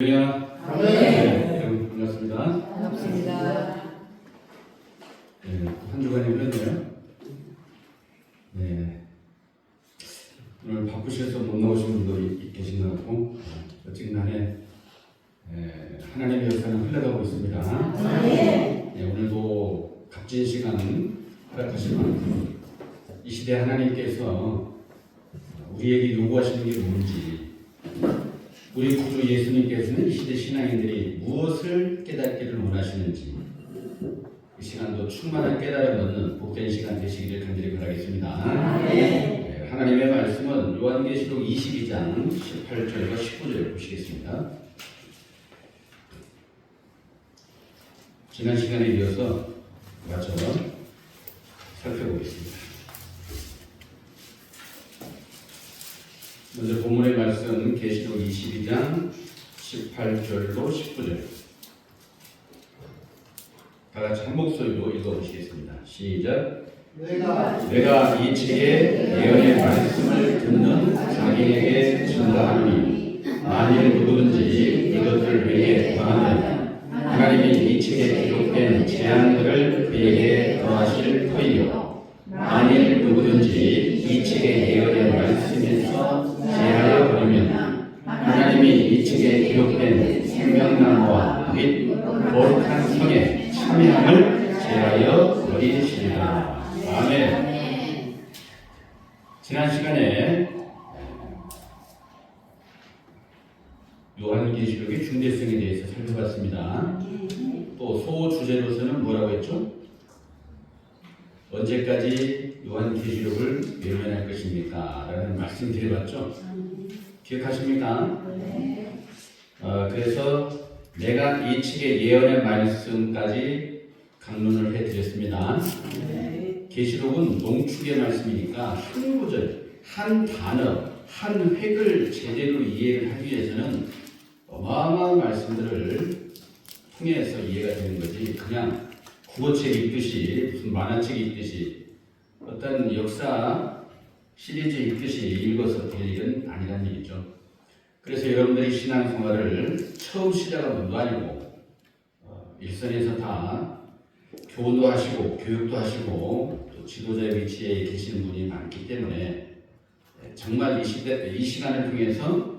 네, 여러분 반갑습니다. 반갑습니다. 네, 한 주간이 흘렀네요. 네, 오늘 바쁘셔서 못 나오신 분도 계신 것 같고 어쨌든 하나님의 역사는 흘러가고 있습니다. 네, 오늘도 값진 시간 허락하신 만큼 이 시대 하나님께서 우리에게 요구하시는 게 뭔지, 우리 구주 예수님께서는 이 시대 신앙인들이 무엇을 깨닫기를 원하시는지 이 시간도 충만한 깨달음 얻는 복된 시간 되시기를 간절히 바라겠습니다. 네, 하나님의 말씀은 요한계시록 22장 18절과 19절 보시겠습니다. 지난 시간에 이어서 마저 살펴보겠습니다. 먼저 본문의 말씀 계시록 22장 18절로 19절 다 같이 한 목소리로 읽어보시겠습니다. 시작. 내가 이 책의 예언의 말씀을 듣는 자기에게 증거하노니 만일 누구든지 이것들 외에 더하면 하나님이 이 책에 기록된 재앙들을 그에게 더하실 터이요 만일 누구든지 이 책의 예언의 말씀에서 제하여 버리면 하나님이 이 책에 기록된 생명나무와 및 거룩한 성의 참여함을 제하여 버리시리라. 아멘. 지난 시간에 요한계시록의 중대성에 대해서 살펴봤습니다. 또 소주제로서는 뭐라고 했죠? 언제까지 요한계시록을 외면할 것입니까? 라는 말씀 드려봤죠? 기억하십니까? 그래서 내가 이 책의 예언의 말씀까지 강론을 해드렸습니다. 계시록은 농축의 말씀이니까 한 구절, 한 단어, 한 획을 제대로 이해를 하기 위해서는 어마어마한 말씀들을 통해서 이해가 되는 거지, 그냥 국어책 읽듯이, 무슨 만화책 읽듯이, 어떤 역사 시리즈 읽듯이 읽어서 될 일은 아니란 얘기죠. 그래서 여러분들이 신앙생활을 처음 시작한 분도 아니고 일선에서 다 교훈도 하시고 교육도 하시고 또 지도자의 위치에 계시는 분이 많기 때문에 정말 이 시간을 통해서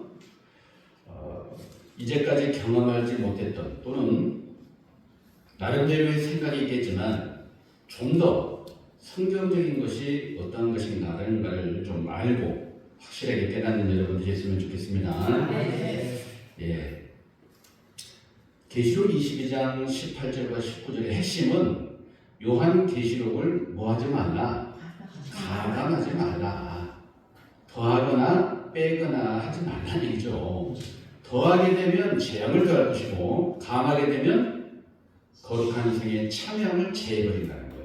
이제까지 경험하지 못했던, 또는 나름대로의 생각이 있겠지만 좀 더 성경적인 것이 어떠한 것인가라는 것을 좀 알고 확실하게 깨닫는 여러분 되셨으면 좋겠습니다. 예. 계시록 22장 18절과 19절의 핵심은 요한계시록을 뭐하지 말라? 가감하지 말라. 더하거나 빼거나 하지 말라는 얘기죠. 더하게 되면 재앙을 더할 것이고, 감하게 되면 거룩한 성의 참여함을 제해버린다는 거예요.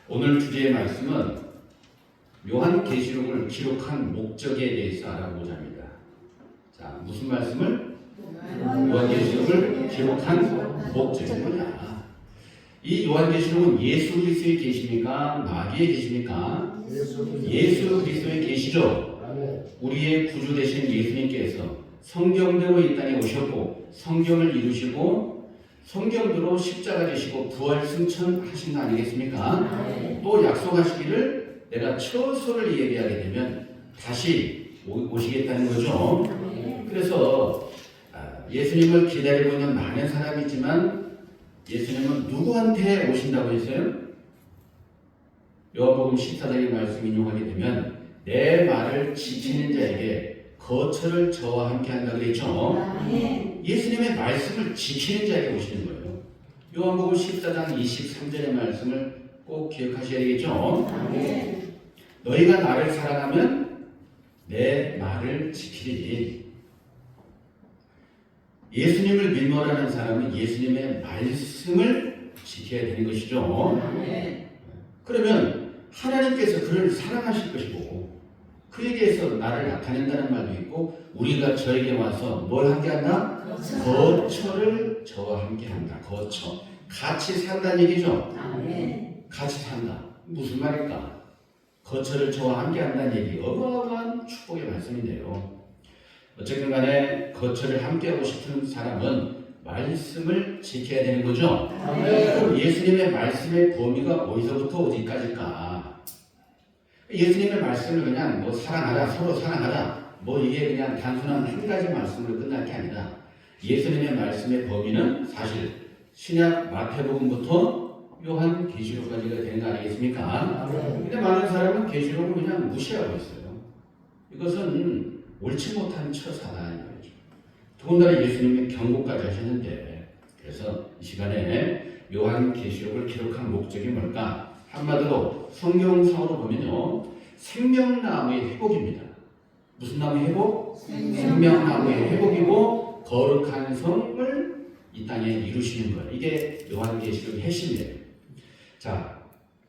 오늘 주제의 말씀은 요한계시록을 기록한 목적에 대해서 알아보고자 합니다. 자, 무슨 말씀을? 요한계시록을 기록한 목적이 뭐냐? 이 요한계시록은 예수 그리스도의 계시입니까? 마귀의 계시입니까? 예수 그리스도의 계시죠. 우리의 구주 되신 예수님께서 성경대로 이 땅에 오셨고 성경을 이루시고 성경대로 십자가 지시고 부활 승천하신 거 아니겠습니까? 또 약속하시기를 내가 처소를 예비하게 되면 다시 오시겠다는 거죠. 그래서 예수님을 기다리고 있는 많은 사람이 있지만 예수님은 누구한테 오신다고 했어요? 요한복음 14장의 말씀 인용하게 되면 내 말을 지키는 자에게 거처를 저와 함께 한다 그랬죠. 예수님의 말씀을 지키는 자에게 오시는 거예요. 요한복음 14장 23절의 말씀을 꼭 기억하셔야 되겠죠. 너희가 나를 사랑하면 내 말을 지키리니. 예수님을 믿노라는 사람은 예수님의 말씀을 지켜야 되는 것이죠. 그러면 하나님께서 그를 사랑하실 것이고 그에게서 나를 나타낸다는 말도 있고, 우리가 저에게 와서 뭘 함께 한다? 거처를 저와 함께 한다. 거처. 같이 산다는 얘기죠. 같이 산다. 무슨 말일까? 거처를 저와 함께 한다는 얘기. 어마어마한 축복의 말씀인데요. 어쨌든 간에 거처를 함께하고 싶은 사람은 말씀을 지켜야 되는 거죠. 그럼 예수님의 말씀의 범위가 어디서부터 어디까지일까? 예수님의 말씀을 그냥 뭐 사랑하라, 서로 사랑하라, 뭐 이게 그냥 단순한 한 가지 말씀으로 끝날 게 아니라 예수님의 말씀의 범위는 사실 신약 마태복음부터 요한계시록까지가 되는 거 아니겠습니까? 근데 많은 사람은 계시록을 그냥 무시하고 있어요. 이것은 옳지 못한 처사다. 더군다나 예수님이 경고까지 하셨는데, 그래서 이 시간에 요한계시록을 기록한 목적이 뭘까? 한마디로 성경상으로 보면요, 생명나무의 회복입니다. 무슨 나무의 회복? 생명나무의 회복이고 거룩한 성을 이 땅에 이루시는 거예요. 이게 요한계시록의 핵심이에요. 자,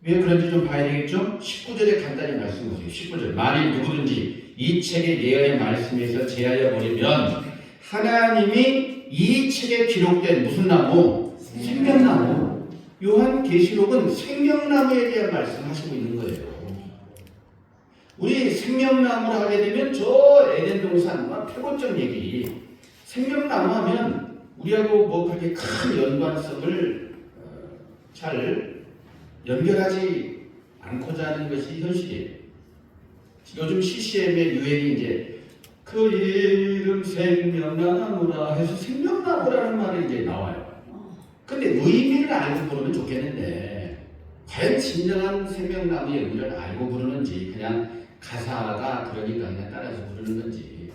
왜 그런지 좀 봐야 되겠죠? 19절에 간단히 말씀하세요. 19절. 만일 누구든지 이 책의 예언의 말씀에서 제하여 버리면 하나님이 이 책에 기록된 무슨 나무? 생명나무. 요한계시록은 생명나무에 대한 말씀하시고 있는 거예요. 우리 생명나무를 하게 되면 저 에덴 동산과 표본적 얘기. 생명나무 하면 우리하고 뭐 그렇게 큰 연관성을 잘 연결하지 않고자 하는 것이 현실이에요. 요즘 CCM의 유행이 이제 그 이름 생명나무라 해서 생명나무라는 말이 이제 나와요. 근데 의미를 알고 부르면 좋겠는데 과연 진정한 생명나무의 의미를 알고 부르는지 그냥 가사가 그러니까 그냥 따라서 부르는 건지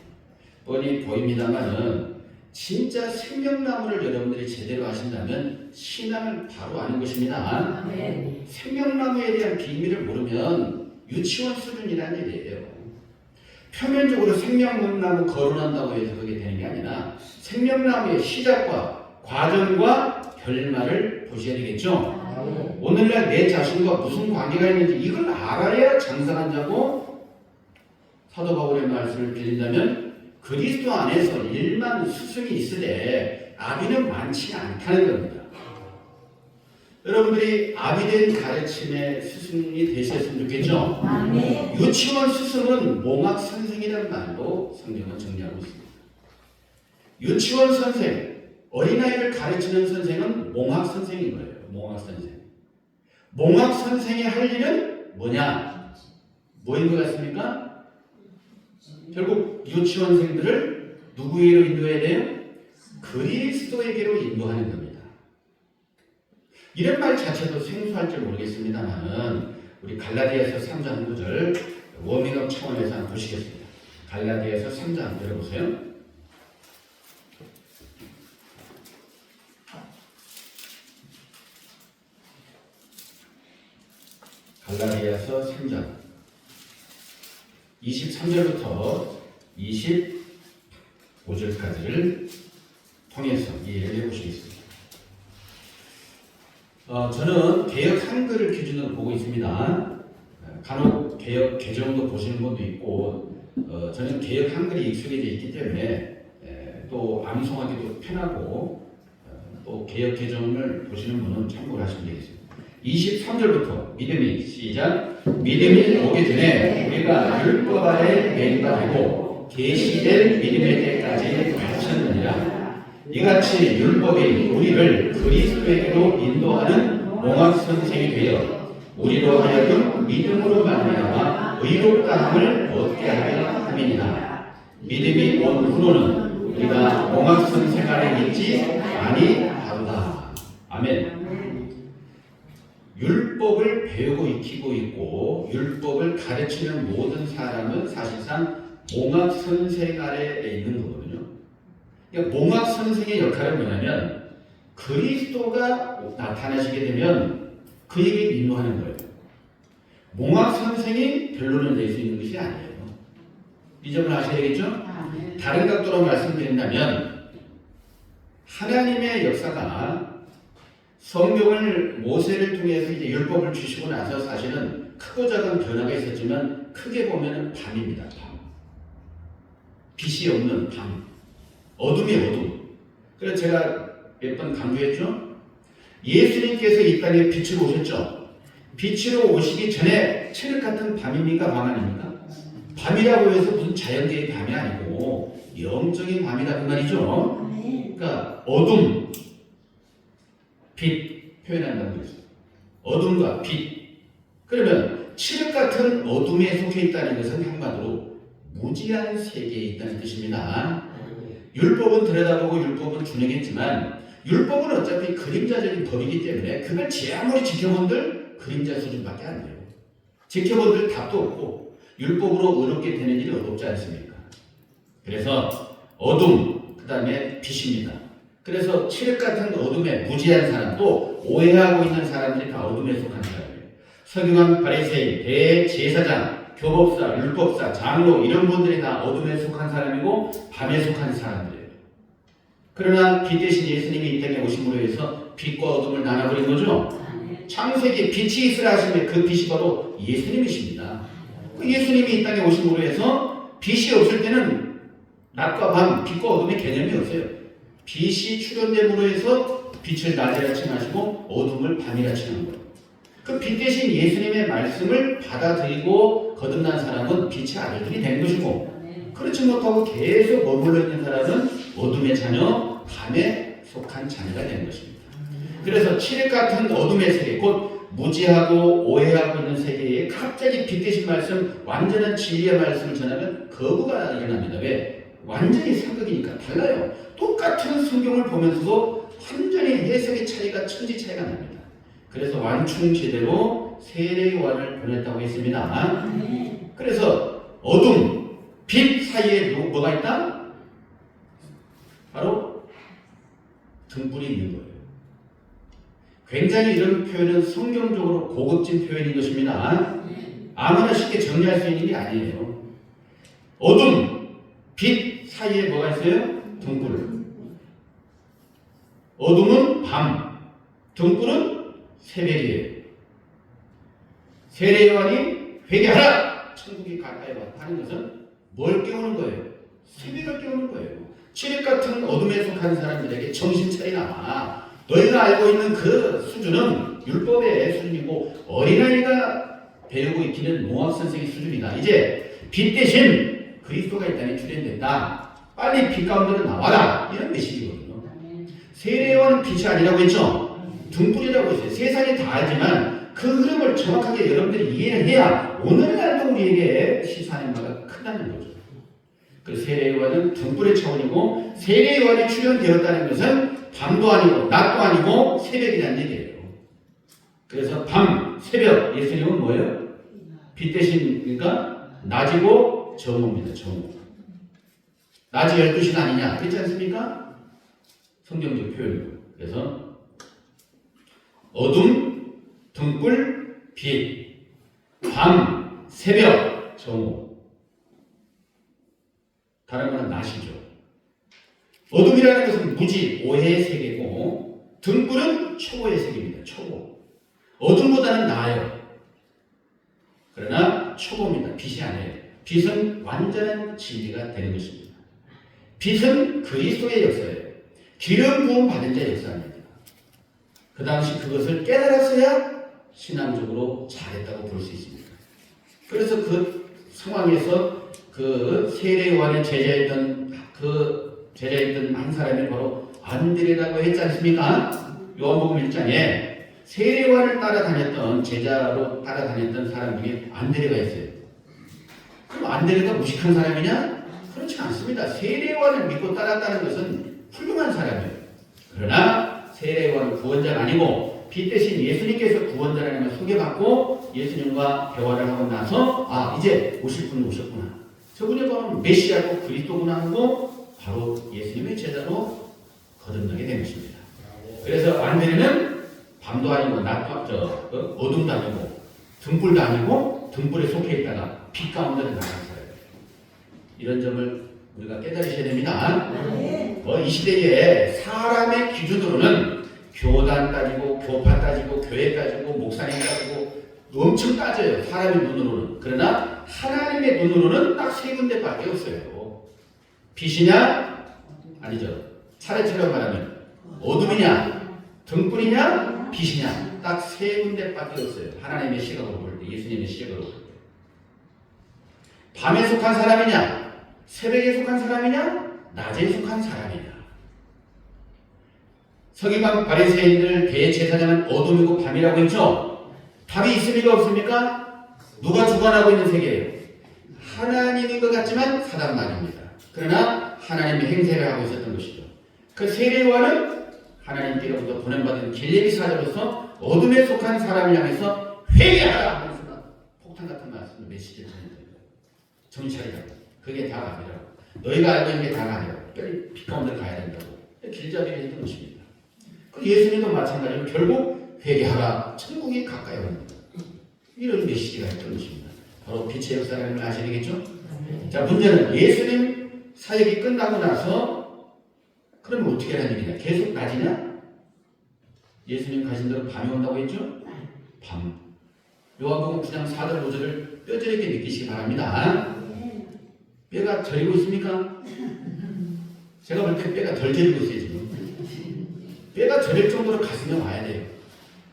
뻔히 보입니다만은 진짜 생명나무를 여러분들이 제대로 하신다면 신앙을 바로 아는 것입니다. 생명나무에 대한 비밀을 모르면 유치원 수준이라는 얘기예요. 표면적으로 생명나무 거론한다고 해서 그게 되는 게 아니라 생명나무의 시작과 과정과 결말을 보셔야 되겠죠. 오늘날 내 자신과 무슨 관계가 있는지 이걸 알아야 장사한 자고 사도 바울의 말씀을 빌린다면 그리스도 안에서 일만 스승이 있으되 아비는 많지 않다는 겁니다. 여러분들이 아비된 가르침의 스승이 되셨으면 좋겠죠? 유치원 스승은 몽학 선생이라는 말로 성경은 정리하고 있습니다. 유치원 선생, 어린아이를 가르치는 선생은 몽학 선생인 거예요. 몽학 선생. 몽학 선생이 할 일은 뭐냐? 뭐인 것 같습니까? 결국 유치원생들을 누구에게로 인도해야 돼요? 그리스도에게로 인도하는 겁니다. 이런 말 자체도 생소할지 모르겠습니다만 우리 갈라디아서 3장 9절 워밍업 차원에서 한번 보시겠습니다. 갈라디아서 3장 들어보세요. 갈라디아서 3장 23절부터 25절까지를 통해서 이해를 해보시겠습니다. 저는 개역 한글을 기준으로 보고 있습니다. 간혹 개역 개정도 보시는 분도 있고 저는 개역 한글이 익숙해져 있기 때문에 또 암송하기도 편하고 또 개역 개정을 보시는 분은 참고를 하시면 되겠습니다. 23절부터 믿음이 시작. 믿음이 오기 전에 우리가 율법 아래 매인바 되고 계시된 믿음의 때까지 바쳤느니라. 이같이 율법이 우리를 그리스도에게로 인도하는 몽학 선생이 되어 우리로 하여금 믿음으로 말미암아 의롭다함을 얻게 하려 함이니라. 믿음이 온 후로는 우리가 몽학 선생 아래 있지 아니하도다. 아멘. 율법을 배우고 익히고 있고 율법을 가르치는 모든 사람은 사실상 몽학 선생 아래에 있는 거거든요. 그러니까 몽학 선생의 역할은 뭐냐면 그리스도가 나타나시게 되면 그에게 인도하는 거예요. 몽학 선생이 결론을 낼 수 있는 것이 아니에요. 이 점을 아셔야 되겠죠? 다른 각도로 말씀드린다면 하나님의 역사가 성경을 모세를 통해서 이제 율법을 주시고 나서 사실은 크고 작은 변화가 있었지만 크게 보면 밤입니다. 밤. 빛이 없는 밤. 어둠이 어둠. 그래서 제가 몇 번 강조했죠. 예수님께서 이 땅에 빛으로 오셨죠. 빛으로 오시기 전에 칠흑 같은 밤입니까? 밤 아닙니까? 밤이라고 해서 무슨 자연계의 밤이 아니고 영적인 밤이다 그 말이죠. 그러니까 어둠, 빛 표현한다고 그랬어요. 어둠과 빛. 그러면 칠흑 같은 어둠에 속해 있다는 것은 한마디로 무지한 세계에 있다는 뜻입니다. 율법은 들여다보고 율법은 준행했지만 율법은 어차피 그림자적인 법이기 때문에 그걸 제 아무리 지켜본들 그림자 수준밖에 안 돼요. 지켜본들 답도 없고 율법으로 의롭게 되는 일이 어렵지 않습니까? 그래서 어둠, 그 다음에 빛입니다. 그래서 칠흑 같은 어둠에 무지한 사람, 또 오해하고 있는 사람들이 다 어둠에 속한 사람이에요. 서기관, 바리새인, 대제사장, 교법사, 율법사, 장로 이런 분들이 다 어둠에 속한 사람이고 밤에 속한 사람들이에요. 그러나 빛 대신 예수님이 이 땅에 오심으로 해서 빛과 어둠을 나눠버린 거죠. 창세기 빛이 있으라 하시면 그 빛이 바로 예수님이십니다. 예수님이 이 땅에 오심으로 해서 빛이 없을 때는 낮과 밤, 빛과 어둠의 개념이 없어요. 빛이 출현됨으로 해서 빛을 낮이라 칭하시고 어둠을 밤이라 칭하는 거예요. 그 빛 대신 예수님의 말씀을 받아들이고 거듭난 사람은 빛의 아들들이 된 것이고, 그렇지 못하고 계속 머물러 있는 사람은 어둠의 자녀, 밤에 속한 자녀가 되는 것입니다. 그래서 칠흑 같은 어둠의 세계, 곧 무지하고 오해하고 있는 세계에 갑자기 빛 대신 말씀, 완전한 진리의 말씀을 전하면 거부가 일어납니다. 왜? 완전히 상극이니까 달라요. 똑같은 성경을 보면서도 완전히 해석의 차이가, 천지 차이가 납니다. 그래서 완충 제대로 세례요한을 보냈다고 했습니다. 그래서 어둠, 빛 사이에 뭐가 있다? 바로 등불이 있는 거예요. 굉장히 이런 표현은 성경적으로 고급진 표현인 것입니다. 아무나 쉽게 정리할 수 있는 게 아니에요. 어둠, 빛 사이에 뭐가 있어요? 등불. 어둠은 밤, 등불은 새벽이에요. 세례요한이 회개하라! 천국이 가까이 왔다 하는 것은 뭘 깨우는 거예요? 새벽을 깨우는 거예요. 칠흑 같은 어둠에 속한 사람들에게 정신 차리라. 너희가 알고 있는 그 수준은 율법의 수준이고 어린아이가 배우고 있기는 농학 선생의 수준이다. 이제 빛 대신 그리스도가 이 땅에 출현됐다. 빨리 빛 가운데로 나와라. 이런 메시지거든요. 세례요한은 빛이 아니라고 했죠. 등불이라고 했어요. 세상이 다 알지만 그 흐름을 정확하게 여러분들이 이해를 해야 오늘날도 우리에게 시사하는 바가 크다는 거죠. 그 세례요한은 등불의 차원이고, 세례요한이 출현되었다는 것은 밤도 아니고 낮도 아니고 새벽이라는 얘기예요. 그래서 밤, 새벽, 예수님은 뭐예요? 빛 대신, 그러니까 낮이고 정오입니다. 정오. 낮이 12시는 아니냐, 그렇지 않습니까? 성경적 표현이고. 그래서 어둠, 등불, 빛, 밤, 새벽, 정오. 다른 거는 낮이죠. 어둠이라는 것은 무지, 오해의 세계고, 등불은 초고의 세계입니다. 초고. 어둠보다는 나아요. 그러나 초고입니다. 빛이 아니에요. 빛은 완전한 진리가 되는 것입니다. 빛은 그리스도의 역사예요. 기름 부음 받은 자의 역사입니다. 그 당시 그것을 깨달았어야 신앙적으로 잘했다고 볼 수 있습니다. 그래서 그 상황에서 그 세례요한의 제자였던 한 사람이 바로 안드레라고 했지 않습니까? 요한복음 1장에 세례요한을 따라다녔던, 제자로 따라다녔던 사람 중에 안드레가 있어요. 그럼 안드레가 무식한 사람이냐? 그렇지 않습니다. 세례요한을 믿고 따랐다는 것은 훌륭한 사람이에요. 그러나 세례요한은 구원자가 아니고 빛 대신 예수님께서 구원자라는 걸 소개받고 예수님과 대화를 하고 나서 이제 오실 분이 오셨구나. 저분이 바로 메시아고 그리스도구나 하고 바로 예수님의 제자로 거듭나게 된 것입니다. 그래서 안드레는 밤도 아니고 낮도 어둠도 아니고 등불도 아니고 등불에 속해 있다가 빛 가운데로 나간 사람이에요. 이런 점을 우리가 깨달으셔야 됩니다. 이 시대에 사람의 기준으로는 교단 따지고 교파 따지고 교회 따지고 목사님 따지고 엄청 따져요. 사람의 눈으로는. 그러나 하나님의 눈으로는 딱 세 군데밖에 없어요. 빛이냐? 아니죠. 차례처럼 말하면 어둠이냐? 등불이냐? 빛이냐? 딱 세 군데밖에 없어요. 하나님의 시각으로 볼 때, 예수님의 시각으로 볼 때. 밤에 속한 사람이냐? 새벽에 속한 사람이냐? 낮에 속한 사람이냐? 서기관 바리새인들 대제사장은 어둠이고 밤이라고 했죠? 답이 있습니까? 없습니까? 누가 주관하고 있는 세계예요? 하나님인 것 같지만 사단 말입니다. 그러나 하나님의 행세를 하고 있었던 것이죠. 그 세례요한은 하나님께로부터 보냄받은 길레기 사자로서 어둠에 속한 사람을 향해서 회개하라 하면서 폭탄 같은 말씀을 메시지를 전했던 거예요. 정찰이라고. 그게 다가 아니라고. 너희가 알고 있는 게 다가 아니라고. 빨리 빛 가운데 가야 된다고. 길잡이를 했던 것입니다. 그 예수님도 마찬가지로 결국 회개하라. 천국이 가까이 옵니다. 이런 메시지가 있던 것입니다. 바로 빛의 역사라는 걸 아셔야 되겠죠? 자, 문제는 예수님 사역이 끝나고 나서 그러면 어떻게 하는 일이냐? 계속 낮이냐? 예수님 가신 대로 밤이 온다고 했죠? 밤. 요한복음 9장 4절 5절을 뼈저리게 느끼시기 바랍니다. 뼈가 저리고 있습니까? 제가 볼 때 뼈가 덜 저리고 있어요, 지금. 뼈가 저릴 정도로 가슴에 와야 돼요.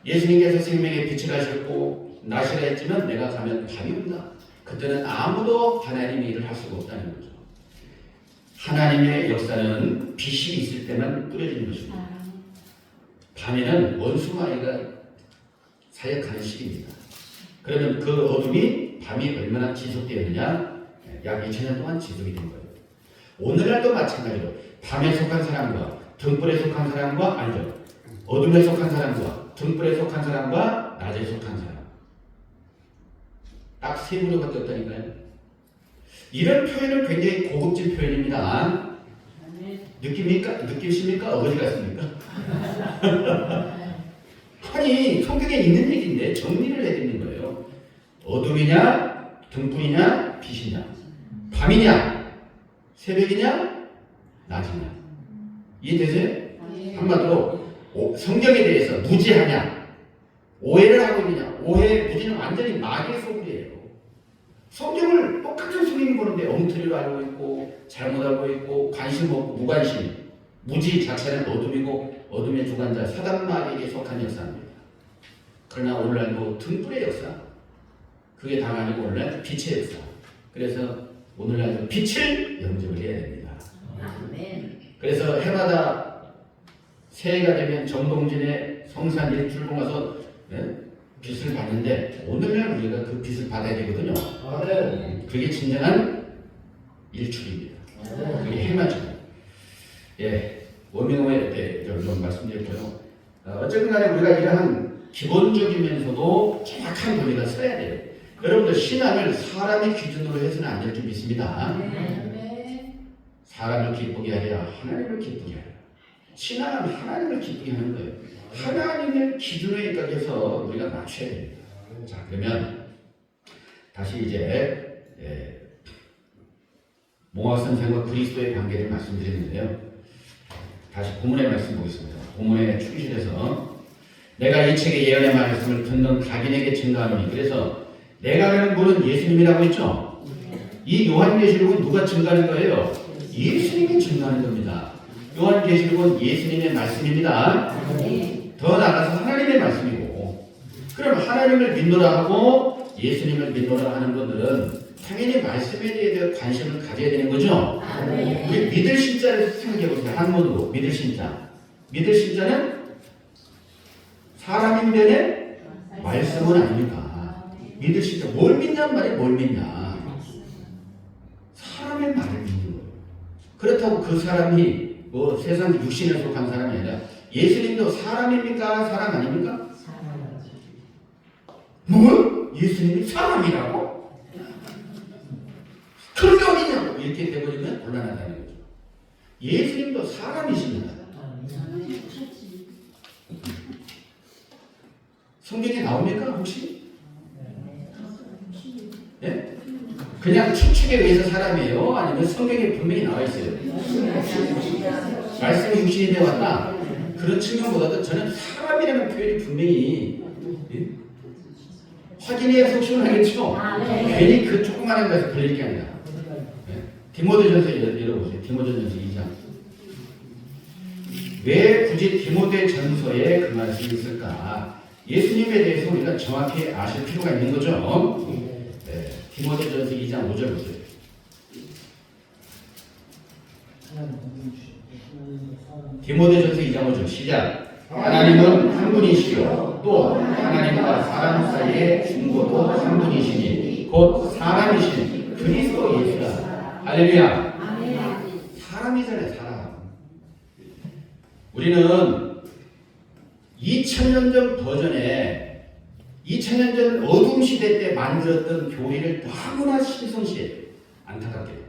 예수님께서 생명의 빛을 하셨고 낮이라 했지만 내가 가면 밤이 온다. 그때는 아무도 하나님의 일을 할 수가 없다는 거죠. 하나님의 역사는 빛이 있을 때만 뿌려지는 것입니다. 밤에는 원수마귀가 사역하는 시기입니다. 그러면 그 어둠이 밤이 얼마나 지속되었느냐? 약 2000년 동안 지속이 된 거예요. 오늘날도 마찬가지로 밤에 속한 사람과 등불에 속한 사람과 아니죠. 어둠에 속한 사람과 등불에 속한 사람과 낮에 속한 사람. 딱 세 부류밖에 없다니까요. 이런 표현은 굉장히 고급진 표현입니다. 느끼십니까? 어디 갔습니까? 아니, 성경에 있는 얘기인데 정리를 해드리는 거예요. 어둠이냐, 등불이냐, 빛이냐, 밤이냐, 새벽이냐, 낮이냐. 이해되세요? 한마디로 성경에 대해서 무지하냐, 오해를 하고 있느냐. 오해, 무지는 완전히 마귀의 소굴이에요. 성경을 똑같은 스님이 보는데 엉터리로 알고 있고 잘못 알고 있고 관심 없고 무관심. 무지 자체는 어둠이고 어둠의 주관자 사단마귀에게 속한 역사입니다. 그러나 오늘날도 등불의 역사, 그게 다가 아니고 오늘날 빛의 역사. 그래서 오늘날도 빛을 영접을 해야 됩니다. 그래서 해마다 새해가 되면 정동진의 성산 일출봉 가서 빛을 받는데 오늘날 우리가 그 빛을 받아야 되거든요. 그게 진정한 일출입니다. 그게 해마죠. 예, 워밍업에 대해 좀 말씀드렸고요. 어쨌든 간에 우리가 이러한 기본적이면서도 정확한 논리가 서야 돼요. 여러분들 신앙을 사람의 기준으로 해서는 안 될 줄 믿습니다. 사람을 기쁘게 하랴 하나님을 기쁘게 하랴. 신앙은 하나님을 기쁘게 하는 거예요. 하나님의 기준에 입각해서 우리가 맞춰야 됩니다. 자, 그러면 다시 이제 몽학 선생과 그리스도의 관계를 말씀드렸는데요. 다시 본문의 말씀 보겠습니다. 본문의 출기실에서 내가 이 책의 예언의 말씀을 듣는 각인에게 증거하노니. 그래서 내가 가는 분은 예수님이라고 했죠. 이 요한계시록은 누가 증거하는 거예요? 예수님이 증거하는 겁니다. 요한계시록은 예수님의 말씀입니다. 더 나아가서 하나님의 말씀이고, 그럼 하나님을 믿노라 하고 예수님을 믿노라 하는 분들은 당연히 말씀에 대해 관심을 가져야 되는 거죠. 우리 믿을 신자를 생각해 보세요. 한문으로 믿을 신자. 믿을 신자는 사람인데 말씀은 아닙니까? 믿을 신자. 뭘 믿냐는 말이 뭘 믿냐? 사람의 말을 믿는 거예요. 그렇다고 그 사람이 뭐 세상 육신에 속한 사람이 아니라 예수님도 사람입니까? 사람 아닙니까? 뭐? 예수님이 사람이라고? 그런 게 어디냐고 이렇게 돼버리면 곤란하다는 거죠. 예수님도 사람이십니다. 성경에 나옵니까 혹시? 네? 그냥 추측에 의해서 사람이에요? 아니면 성경에 분명히 나와 있어요? 말씀이 육신이 되어 왔다. 그런 측면보다도 저는 사람이라는 표현이 분명히 확인해야 속심을 하겠죠. 괜히 그 조그마한 것에서 걸릴 게 아니라. 디모데전서 읽어보세요. 디모데전서 2장. 왜 굳이 디모데전서에 그 말씀이 있을까? 예수님에 대해서 우리가 정확히 아실 필요가 있는 거죠. 디모데전서 2장 5절 보세요. 디모데전서 2장 5절 시작. 하나님은 한 분이시요 또 하나님과 사람 사이의 중보도 한 분이시니 곧 사람이신 그리스도 예수라. 할렐루야. 사람이잖아요. 사람. 우리는 2000년 전 버전에 2000년 전 어둠 시대 때 만들었던 교회를 너무나 신성시해요. 안타깝게도.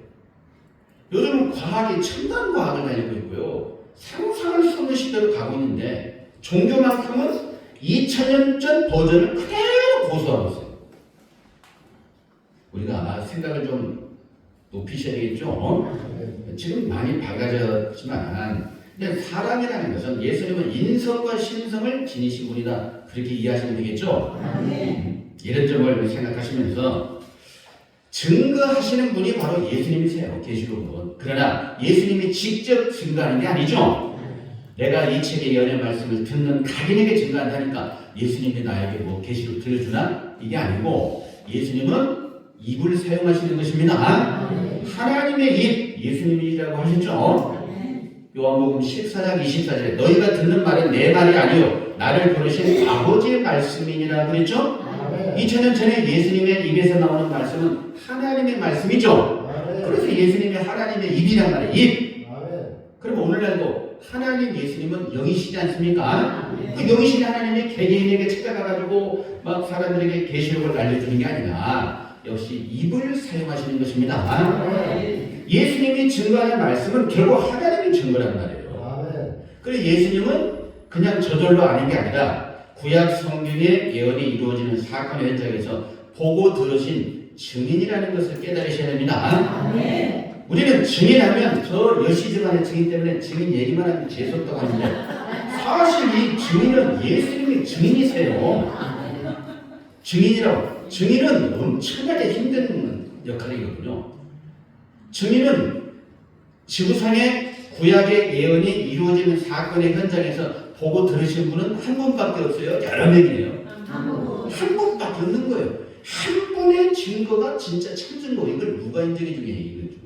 요즘은 과학이 첨단 과학을 달리고 있고요. 상상할 수 없는 시대로 가고 있는데 종교만큼은 2000년 전 버전을 그대로 고수하고 있어요. 우리가 생각을 좀 높이셔야 되겠죠? 지금 많이 밝아졌지만 근데 사람이라는 것은 예수님은 인성과 신성을 지니신 분이다. 그렇게 이해하시면 되겠죠? 이런 점을 생각하시면서 증거하시는 분이 바로 예수님이세요. 계시록은. 그러나 예수님이 직접 증거하는 게 아니죠. 내가 이 책의 예언의 말씀을 듣는 각인에게 증거한다니까 예수님이 나에게 뭐 계시록 들려주나? 이게 아니고 예수님은 입을 사용하시는 것입니다. 하나님의 입, 예수님이라고 하셨죠. 요한복음 14장 24절에 너희가 듣는 말은 내 말이 아니요 나를 부르신 아버지의 말씀이니라 그랬죠. 2000년 전에 예수님의 입에서 나오는 말씀은 하나님의 말씀이죠. 그래서 예수님이 하나님의 입이란 말이에요. 입. 그럼 오늘날도 하나님 예수님은 영이시지 않습니까? 그 영이신 하나님이 개개인에게 찾아가가지고 막 사람들에게 계시록을 알려주는 게 아니라 역시 입을 사용하시는 것입니다. 예수님이 증거하는 말씀은 결국 하나님이 증거란 말이에요. 그래서 예수님은 그냥 저절로 아는 게 아니라 구약 성경의 예언이 이루어지는 사건의 현장에서 보고 들으신 증인이라는 것을 깨달으셔야 됩니다. 우리는 증인하면 저 여시즈만의 증인 때문에 증인 얘기만 하면 재수없다고 하는데 사실 이 증인은 예수님이 증인이세요. 증인은 엄청나게 힘든 역할이거든요. 증인은 지구상의 구약의 예언이 이루어지는 사건의 현장에서 보고 들으신 분은 한 분밖에 없어요. 여러 명이에요. 한 분밖에 없는 거예요. 한 분의 증거가 진짜 참 증거. 이걸 누가 인정해 주게 이거죠.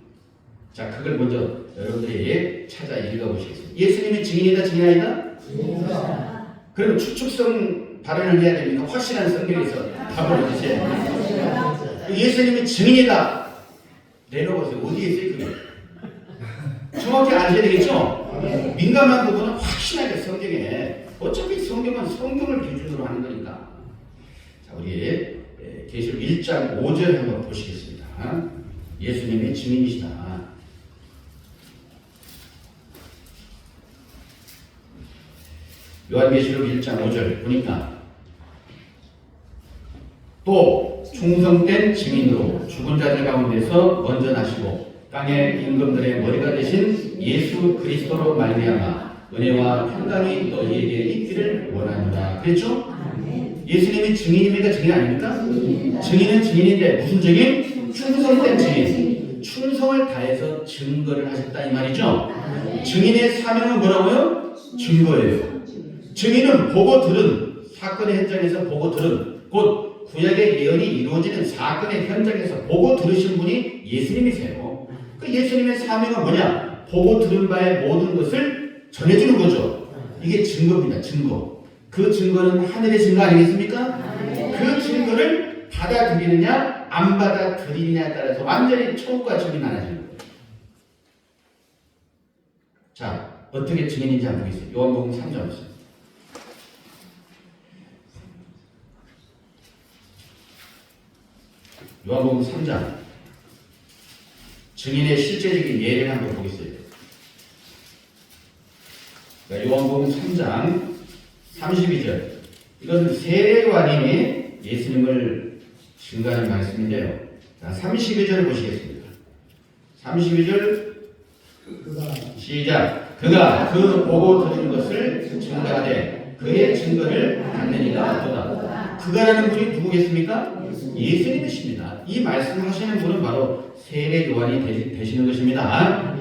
자, 그걸 먼저 여러분들이 찾아 읽어보시겠습니다. 예수님이 증인이다, 증인 아니다? 증인이다. 그러면 추측성 발언을 해야 됩니까? 확실한 성경에서 답을 주세요. 예수님이 증인이다. 내려보세요. 어디에 있어요, 그게? 정확히 아셔야 되겠죠? 민감한 부분은 확실하게 성경에, 어차피 성경은 성경을 기준으로 하는 거니까. 자, 우리 계시록 1장 5절 한번 보시겠습니다. 예수님이 증인이시다. 요한계시록 1장 5절 보니까 또 충성된 증인으로 죽은 자들 가운데서 먼저 나시고 땅의 임금들의 머리가 되신 예수 그리스도로 말미암아 은혜와 평강이 너희에게 있기를 원하노라. 그랬죠? 예수님이 증인입니까? 증인 아닙니까? 증인은 증인인데 무슨 증인? 충성된 증인. 충성을 다해서 증거를 하셨다 이 말이죠. 증인의 사명은 뭐라고요? 증거예요. 증인은 보고 들은 사건의 현장에서 보고 들은 곧 구약의 예언이 이루어지는 사건의 현장에서 보고 들으신 분이 예수님이세요. 그 예수님의 사명은 뭐냐? 보고 들은 바의 모든 것을 전해주는 거죠. 이게 증거입니다. 증거. 그 증거는 하늘의 증거 아니겠습니까? 그 증거를 받아들이느냐 안 받아들이느냐에 따라서 완전히 천국과 증이 나눠지는 거예요. 자, 어떻게 증인인지 한번 보겠습니다. 요한복음 3장. 요한복음 3장 증인의 실제적인 예를 한번 보겠습니다. 그러니까 요한복음 3장 32절 이것은 세례요한이 예수님을 증거하는 말씀인데요. 자, 32절을 보시겠습니다. 32절 시작. 그가 그 보고 들은 것을 증거하되 그의 증거를 받느니가 어떠다. 그가라는 분이 누구겠습니까? 예수님이십니다. 이 말씀하시는 분은 바로 세례 요한이 되시는 것입니다.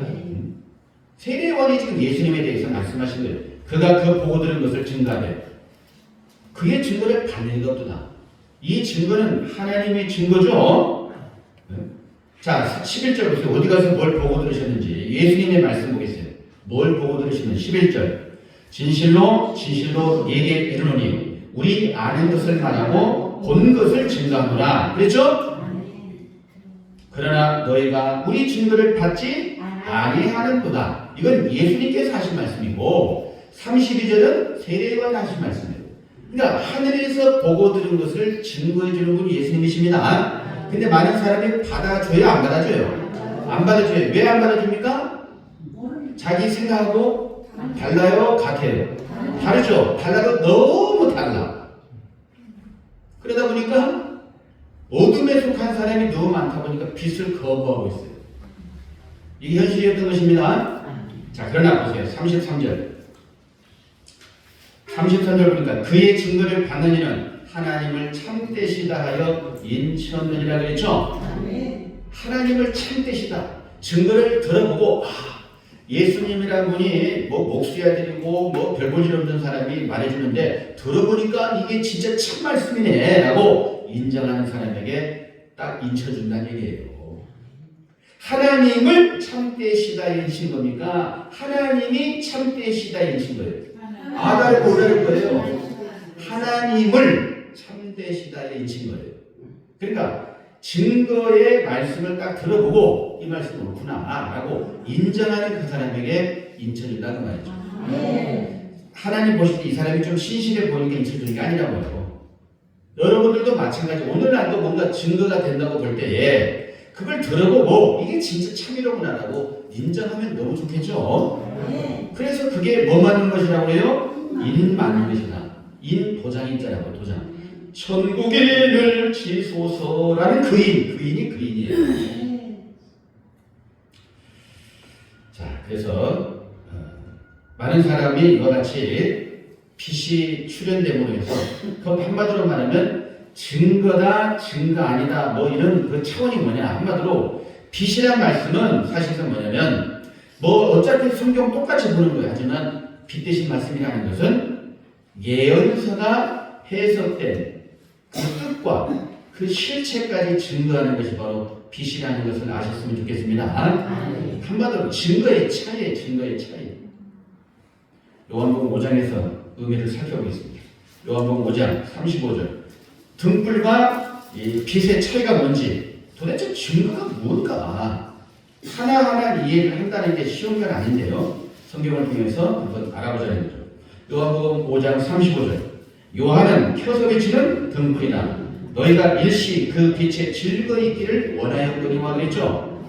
세례 요한이 지금 예수님에 대해서 말씀하신 거예요. 그가 그 보고 들은 것을 증거하되 그의 증거를 받는 것 없도다. 이 증거는 하나님의 증거죠. 자, 11절 보세요. 어디 가서 뭘 보고 들으셨는지. 예수님의 말씀 보겠어요. 뭘 보고 들으셨는지. 11절. 진실로 진실로 네게 이르노니 우리 아는 것을 말하고 본 것을 증거하노라. 그랬죠? 그러나 너희가 우리 증거를 받지 아니하는도다. 이건 예수님께서 하신 말씀이고 32절은 세례요한이 하신 말씀이에요. 그러니까 하늘에서 보고 들은 것을 증거해 주는 분이 예수님이십니다. 근데 많은 사람이 받아줘요, 안 받아줘요? 안 받아줘요. 왜 안 받아줍니까? 자기 생각하고 달라요, 같아요? 다르죠? 달라도 너무 달라. 그러다 보니까 어둠에 속한 사람이 너무 많다 보니까 빛을 거부하고 있어요. 이게 현실이었던 것입니다. 자, 그러나 보세요. 33절. 33절 보니까 그의 증거를 받는 이는 하나님을 참되시다 하여 인치었느니라 그랬죠? 하나님을 참되시다. 증거를 들어보고 예수님이란 분이 뭐 목수야 드리고 뭐 별 볼 일 없는 사람이 말해주는데 들어보니까 이게 진짜 참 말씀이네 라고 인정하는 사람에게 딱 인쳐준다는 얘기예요. 하나님을 참되시다 인친 겁니까? 하나님이 참되시다 인친 거예요. 아다를 오다를 거예요. 하나님을 참되시다 인친 거예요. 그러니까 증거의 말씀을 딱 들어보고 이 말씀이 옳구나 라고 인정하는 그 사람에게 인쳐준다는 말이죠. 하나님 보실 때 이 사람이 좀 신실해 보이니까 인쳐주는 게 아니라고요. 여러분들도 마찬가지. 오늘날도 뭔가 증거가 된다고 볼 때에 그걸 들어보고 이게 진짜 참이로구나 라고 인정하면 너무 좋겠죠. 그래서 그게 뭐 맞는 것이라고 해요? 인 맞는 것이다. 인 도장인자라고 도장. 천국인을 지소서라는 그인이 그인이에요. 자, 그래서 많은 사람이 이와 같이 빛이 출현됨으로 해서 그 한마디로 말하면 증거다, 증거 아니다, 뭐 이런 그 차원이 뭐냐. 한마디로 빛이란 말씀은 사실상 뭐냐면 뭐 어차피 성경 똑같이 보는 거예요. 하지만 빛 대신 말씀이라는 것은 예언서가 해석된 그 뜻과 그 실체까지 증거하는 것이 바로 빛이라는 것을 아셨으면 좋겠습니다. 한마디로 증거의 차이예요. 증거의 차이. 요한복음 5장에서 의미를 살펴보겠습니다. 요한복음 5장 35절. 등불과 이 빛의 차이가 뭔지 도대체 증거가 뭔가 하나하나 이해를 한다는 게 쉬운 건 아닌데요. 성경을 통해서 한번 알아보자는 거죠. 요한복음 5장 35절. 요한은 켜서 비치는 등불이다. 너희가 일시 그 빛에 즐거이 있기를 원하였거니와 그랬죠.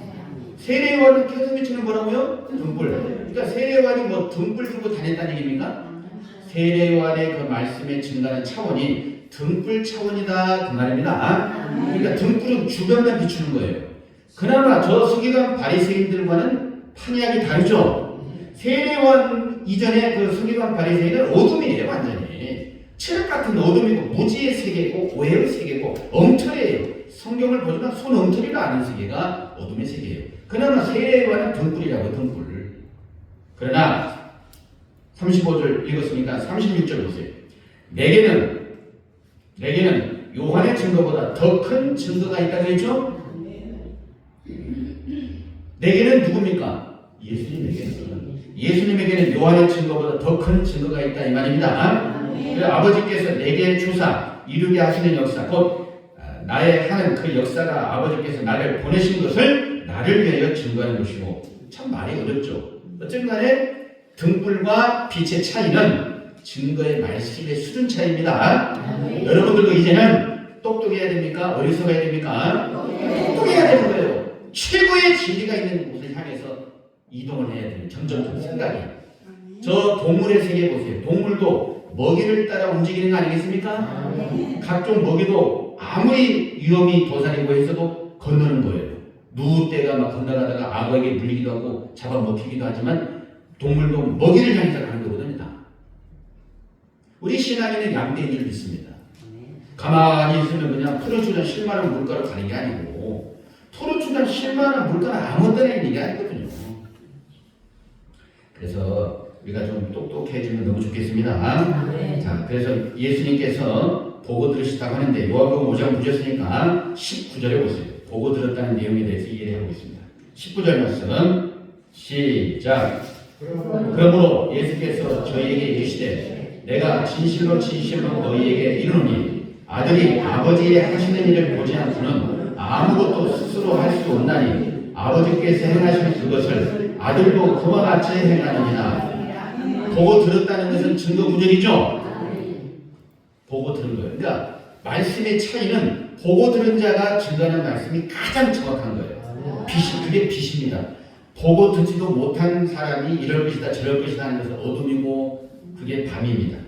세례요한은 켜서 비치는 뭐라고요? 등불. 그러니까 세례요한이 뭐 등불 들고 다녔다는 얘기입니까? 세례요한의 그 말씀에 증가하는 차원이 등불 차원이다 그 말입니다. 그러니까 등불은 주변만 비추는 거예요. 그나마 저 서기관 바리새인들과는 판이하게 다르죠. 세례요한 이전에 그 서기관 바리새인은 어둠이에요. 완전히 칠흑 같은 어둠이고 무지의 세계고 오해의 세계고 엉터리예요. 성경을 보지만 손 엉터리를 아는 세계가 어둠의 세계예요. 그나마 세례요한은 등불이라고 등불. 그러나 35절 읽었으니까 36절 보세요. 내게는 요한의 증거보다 더 큰 증거가 있다고 했죠? 내게는 누굽니까? 예수님에게는 요한의 증거보다 더 큰 증거가 있다 이 말입니다. 그래서 아버지께서 내게 주사 이루게 하시는 역사 곧 나의 하는 그 역사가 아버지께서 나를 보내신 것을 나를 위하여 증거하는 것이고 참 말이 어렵죠. 어쨌든 간에 등불과 빛의 차이는 증거의 말씀의 수준 차이입니다. 여러분들도 이제는 똑똑해야 됩니까? 어리석어야 됩니까? 똑똑해야 되는 거예요. 최고의 진리가 있는 곳을 향해서 이동을 해야 돼요. 점점 생각이. 저 동물의 세계 보세요. 동물도 먹이를 따라 움직이는 거 아니겠습니까? 각종 먹이도 아무리 위험이 도사리고 해서도 건너는 거예요. 누구때가 막 건너가다가 악어에게 물리기도 하고 잡아먹히기도 하지만 동물도 먹이를 향해서 가는 거거든요. 우리 신앙에는 양대인 줄 믿습니다. 가만히 있으면 그냥 풀어주는 실만한 물가로 가는 게 아니고 풀어주는 실만한 물가는 아무 데나 있는 게 아니거든요. 그래서 우리가 좀 똑똑해지면 너무 좋겠습니다. 자, 그래서 예수님께서 보고 들으시다고 하는데 요한복음 5장 보셨으니까 19절에 보세요. 보고 들었다는 내용에 대해서 이해를 해보겠습니다. 19절 말씀 시작. 그러므로 예수께서 저희에게 이르시되 내가 진실로 진실로 너희에게 이르노니 아들이 아버지의 하시는 일을 보지 않고는 아무것도 스스로 할 수 없나니 아버지께서 행하신 그것을 아들도 그와 같이 행하느니라. 보고 들었다는 것은 증거 구절이죠. 보고 들은 거예요. 그러니까 말씀의 차이는 보고 들은 자가 증거하는 말씀이 가장 정확한 거예요. 그게 빛입니다. 보고 듣지도 못한 사람이 이럴 것이다 저럴 것이다 하는 것은 어둠이고 그게 밤입니다.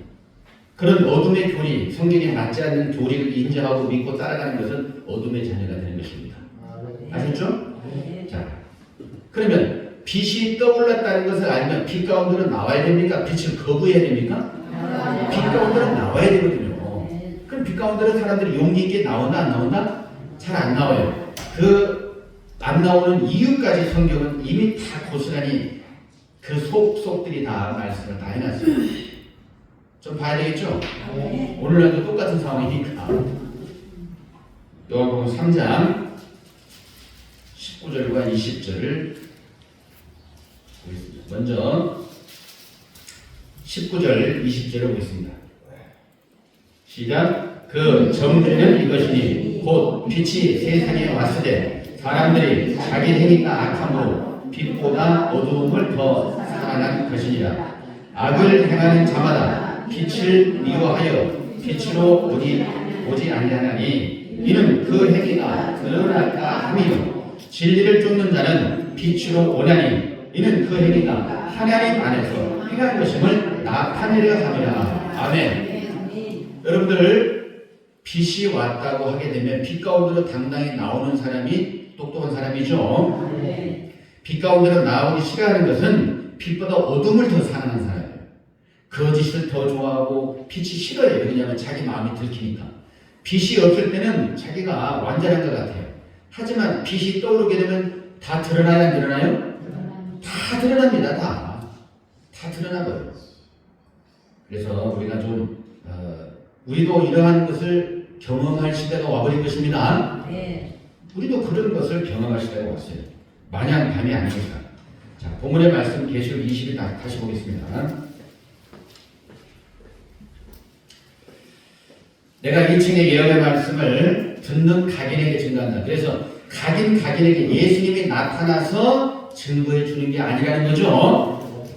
그런 어둠의 교리, 성경에 맞지 않는 교리를 인정하고 믿고 따라가는 것은 어둠의 자녀가 되는 것입니다. 아셨죠? 자, 그러면 빛이 떠올랐다는 것을 알면 빛 가운데로 나와야 됩니까? 빛을 거부해야 됩니까? 빛 가운데로 나와야 되거든요. 그럼 빛 가운데로 사람들이 용기 있게 나오나 안 나오나? 잘 안 나와요. 그 안 나오는 이유까지 성경은 이미 다 고스란히 그 속들이 다 말씀을 다 해놨어요. 좀 봐야 되겠죠? 오늘날도 똑같은 상황이니까. 요한복음 3장 19절과 20절을 보겠습니다. 먼저 19절 20절을 보겠습니다. 시작. 그 정죄는 이것이니 곧 빛이 세상에 왔으되 사람들이 자기 행위가 악함으로 빛보다 어두움을 더 사랑한 것이니라. 악을 행하는 자마다 빛을 미워하여 빛으로 오지 아니하나니 이는 그 행위가 드러날까 함이요 진리를 쫓는 자는 빛으로 오나니 이는 그 행위가 하나님 안에서 행한 것임을 나타내려 함이라. 아멘. 여러분들 빛이 왔다고 하게 되면 빛 가운데로 당당히 나오는 사람이 똑똑한 사람이죠. 빛 가운데로 나오기 싫어하는 것은 빛보다 어둠을 더 사랑하는 사람이에요. 거짓을 더 좋아하고 빛이 싫어해요. 왜냐하면 자기 마음이 들키니까. 빛이 없을 때는 자기가 완전한 것 같아요. 하지만 빛이 떠오르게 되면 다 드러나야 안 드러나요? 다 드러납니다. 다 드러나버려요. 그래서 우리가 좀 우리도 이러한 것을 경험할 시대가 와버린 것입니다. 우리도 그런 것을 경험할 시대가 왔어요. 마냥 밤이 아닙니다. 자, 본문의 말씀 계시록 20일 다시 보겠습니다. 내가 1층의 예언의 말씀을 듣는 각인에게 증거한다. 그래서 각인에게 예수님이 나타나서 증거해 주는 게 아니라는 거죠.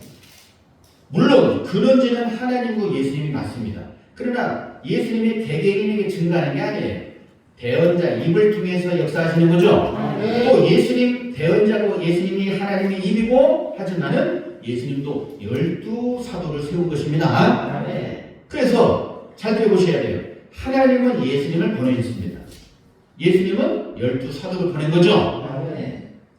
물론 근원지는 하나님과 예수님이 맞습니다. 그러나 예수님이 개개인에게 증거하는 게 아니에요. 대언자 입을 통해서 역사하시는 거죠. 또 예수님 대언자고 예수님이 하나님의 입이고 하지만은 예수님도 12사도를 세운 것입니다. 그래서 잘 들어보셔야 돼요. 하나님은 예수님을 보내셨습니다. 예수님은 12사도를 보낸 거죠.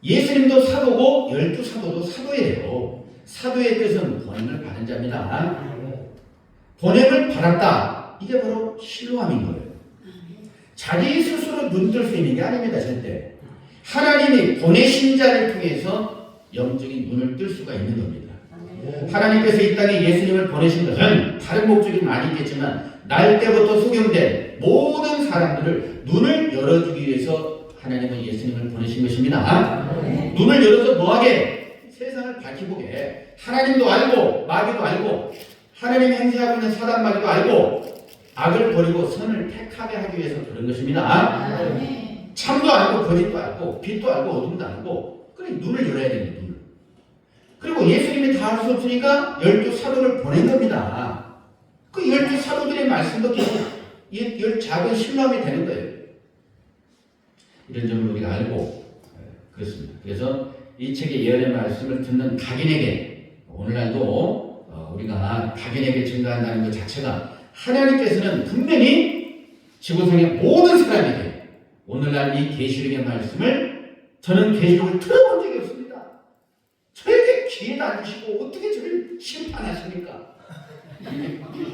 예수님도 사도고 12사도도 사도예요. 사도의 뜻은 보냄을 받은 자입니다. 보냄을 받았다. 이게 바로 신뢰함인 거예요. 자기 스스로 눈뜰 수 있는 게 아닙니다. 절대. 하나님이 보내신 자를 통해서 영적인 눈을 뜰 수가 있는 겁니다. 하나님께서 이 땅에 예수님을 보내신 것은 다른 목적이 많이 있겠지만 날 때부터 소경된 모든 사람들을 눈을 열어주기 위해서 하나님은 예수님을 보내신 것입니다. 눈을 열어서 뭐하게? 세상을 밝히보게. 하나님도 알고 마귀도 알고 하나님이 행세하고 있는 사단 마귀도 알고 악을 버리고 선을 택하게 하기 위해서 그런 것입니다. 참도 알고 거짓도 알고 빛도 알고 어둠도 알고 그래 눈을 열어야 됩니다. 눈을. 그리고 예수님이 다 할 수 없으니까 12사도를 보낸 겁니다. 그 12사도들의 말씀도 계속 작은 신뢰함이 되는 거예요. 이런 점을 우리가 알고 그렇습니다. 그래서 이 책의 예언의 말씀을 듣는 각인에게 오늘날도 우리가 각인에게 증거한다는 것 자체가 하나님께서는 분명히 지구상의 모든 사람에게 오늘날 이 계시록의 말씀을 저는 계시록을 들어본 적이 없습니다. 저에게 기회도 안 주시고 어떻게 저를 심판하십니까?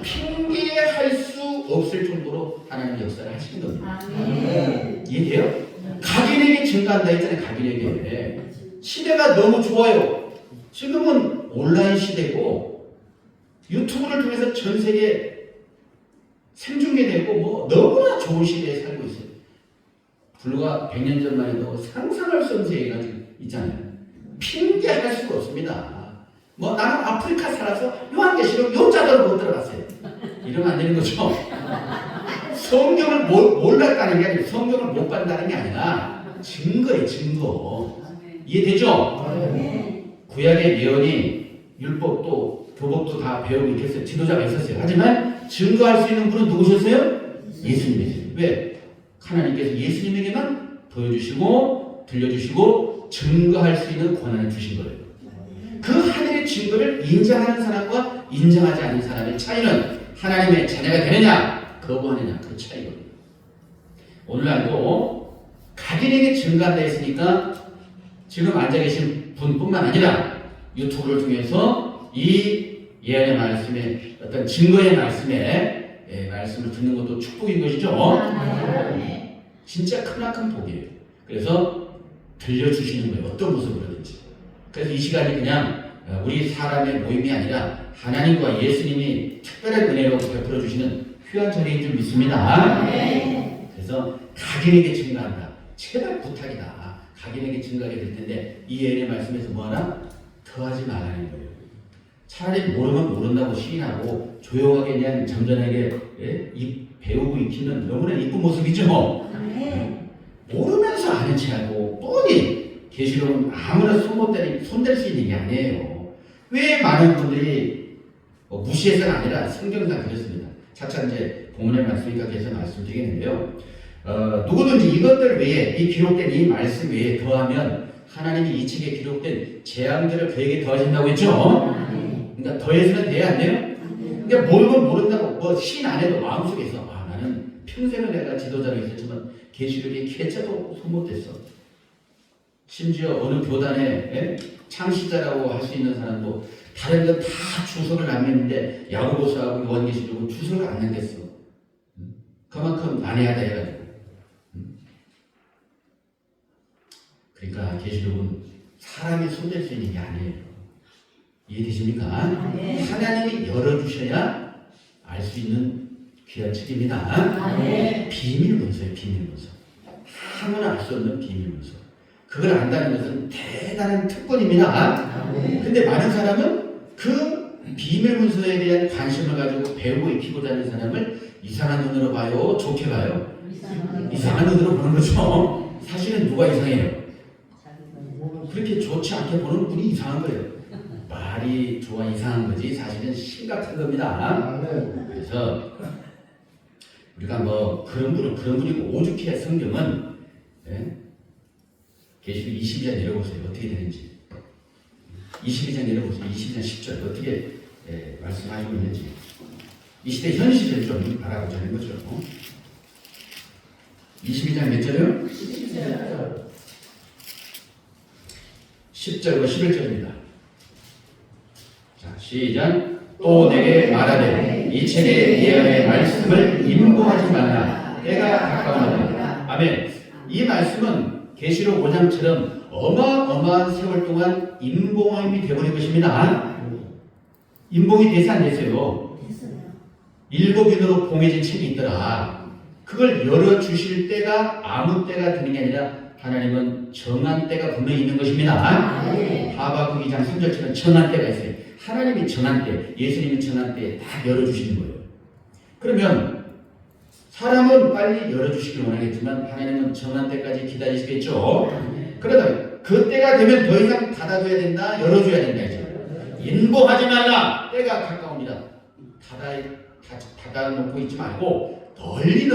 핑계할 수 없을 정도로 하나님 역사를 하시는 겁니다. 이해돼요? 각인에게 증거한다 했잖아요. 각인에게. 시대가 너무 좋아요. 지금은 온라인 시대고 유튜브를 통해서 전 세계 생중계되고 뭐 너무나 좋은 시대에 살고 있어요. 불과 100년 전만 해도 상상할 수 없는 세계가 지금 있잖아요. 핑계할 수가 없습니다. 뭐 나는 아프리카 살아서 요한계시록 요자도를 못 들어갔어요. 이러면 안 되는 거죠. 성경을 몰랐다는 게 아니고 성경을 못 봤다는 게 아니라 증거예요, 증거. 이해되죠? 구약의 예언이 율법도 교법도 다 배우고 있겠어요. 지도자가 있었어요. 하지만 증거할 수 있는 분은 누구셨어요? 예수님이세요. 왜? 하나님께서 예수님에게만 보여주시고 들려주시고 증거할 수 있는 권한을 주신 거예요. 그 하늘의 증거를 인정하는 사람과 인정하지 않는 사람의 차이는 하나님의 자녀가 되느냐 거부하느냐 그 차이거든요. 오늘날도 각인에게 증거한다 했으니까 지금 앉아 계신 분뿐만 아니라 유튜브를 통해서 이 예언의 말씀에 어떤 증거의 말씀에 말씀을 듣는 것도 축복인 것이죠. 진짜 크나큰 복이에요. 그래서 들려주시는 거예요. 어떤 모습으로든지. 그래서 이 시간이 그냥 우리 사람의 모임이 아니라 하나님과 예수님이 특별한 은혜로 베풀어 주시는 귀한 자리인 줄 믿습니다. 그래서 각인에게 증거한다. 제발 부탁이다. 각인에게 증거하게 될 텐데 이 예언의 말씀에서 뭐하나? 더하지 말라는 거예요. 차라리 모르면 모른다고 시인하고 조용하게 그냥 점잖하게 배우고 익히는 너무나 이쁜 모습이죠. 모르면서 아는 체하고 뻔히 계시록은 아무나 손댈 수 있는 게 아니에요. 왜 많은 분들이 무시해서는 아니라 성경상 그렇습니다. 차차 이제 본문의 말씀이 각해서 말씀드리겠는데요. 누구든지 이것들 외에 이 기록된 이 말씀 외에 더하면 하나님이 이 책에 기록된 재앙들을 그에게 더하신다고 했죠. 그러니까 더해서는 돼야 안 돼요? 그러니까 모르면 모른다고 뭐 시인 안 해도 마음속에서 나는 평생을 내가 지도자로 있었지만 계시록에 개자도 소못했어. 심지어 어느 교단에 창시자라고 할 수 있는 사람도 다른 건 다 주석을 남겼는데 야고보서하고 요한계시록은 주석을 안 남겼어. 그만큼 난해하다 해가지고. 그러니까 계시록은 사람이 손댈 수 있는 게 아니에요. 이해되십니까? 하나님이 열어주셔야 알 수 있는 귀한 책입니다. 비밀문서예요. 비밀문서. 아무나 알 수 없는 비밀문서. 그걸 안다는 것은 대단한 특권입니다. 근데 많은 사람은 그 비밀문서에 대한 관심을 가지고 배우고 익히고자 하는 사람을 이상한 눈으로 봐요? 좋게 봐요? 이상한 눈으로 보는 거죠. 사실은 누가 이상해요? 그렇게 좋지 않게 보는 분이 이상한 거예요. 말이 좋아 이상한 거지 사실은 심각한 겁니다. 그래서 우리가 뭐 그런 분이고 오죽해 성경은 계시록 22장 내려보세요. 어떻게 되는지. 22장 내려보세요. 22장 10절 어떻게 말씀하시고 있는지. 이 시대 현실을 좀 알아보자는 거죠. 22장 몇 절이요? 10절과 11절입니다. 자, 시작. 또 내게 말하되 이 책의 예언의 말씀을 임고하지 말라. 때가 가까우니라. 아멘. 이 말씀은 계시록 5장처럼 어마어마한 세월 동안 임봉함이 되어버린 것입니다. 임봉이 돼서 안 됐어요. 7인으로 봉해진 책이 있더라. 그걸 열어주실 때가 아무 때가 되는 게 아니라 하나님은 정한 때가 분명히 있는 것입니다. 하박국 2장 3절처럼 정한 때가 있어요. 하나님이 정한 때, 예수님이 정한 때에 다 열어주시는 거예요. 그러면 사람은 빨리 열어주시길 원하겠지만 하나님은 정한 때까지 기다리시겠죠. 그러다 그 때가 되면 더 이상 닫아줘야 된다, 열어줘야 된다 이죠. 인보하지 말라. 때가 가까웁니다. 닫아놓고 있지 말고 널리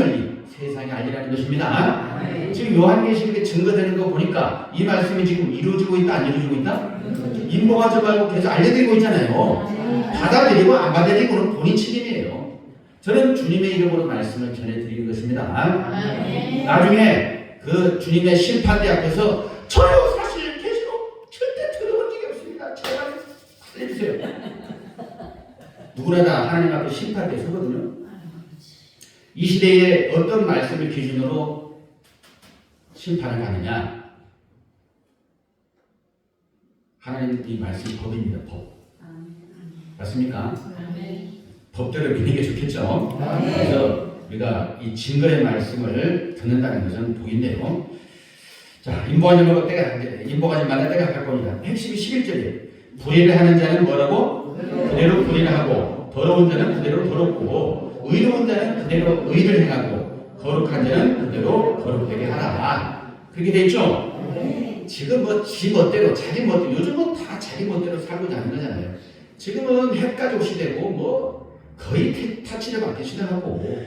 세상에 알리라는 것입니다. 지금 요한계시록에 증거되는 거 보니까 이 말씀이 지금 이루어지고 있다, 안 이루어지고 있다? 인보하지 말고 계속 알려드리고 있잖아요. 받아들이고 안 받아들이고는 본인 책임이에요. 저는 주님의 이름으로 말씀을 전해드리는 것입니다. 나중에 그 주님의 심판대 앞에서 저요 사실 계시록 절대 들어본 적이 없습니다. 제발 살려주세요. 누구나 다 하나님 앞에 심판대에 서거든요. 이 시대에 어떤 말씀을 기준으로 심판을 하느냐? 하나님 이 말씀이 법입니다. 법. 맞습니까? 법대로 믿는 게 좋겠죠. 그래서 우리가 이 증거의 말씀을 듣는다는 것은 복인데요. 자, 인보하지 말고 인보하지 말라 때가 갈 겁니다. 핵심이 11절이에요. 불의를 하는 자는 뭐라고? 그대로 불의를 하고, 더러운 자는 그대로 더럽고, 의로운 자는 그대로 의를 행하고, 거룩한 자는 그대로 거룩하게 하라. 그렇게 돼 있죠? 지금 뭐 지 멋대로, 자기 멋대로, 요즘은 다 자기 멋대로 살고자 하는 거잖아요. 지금은 핵가족 시대고, 뭐 거의 타치를 받기 시작하고,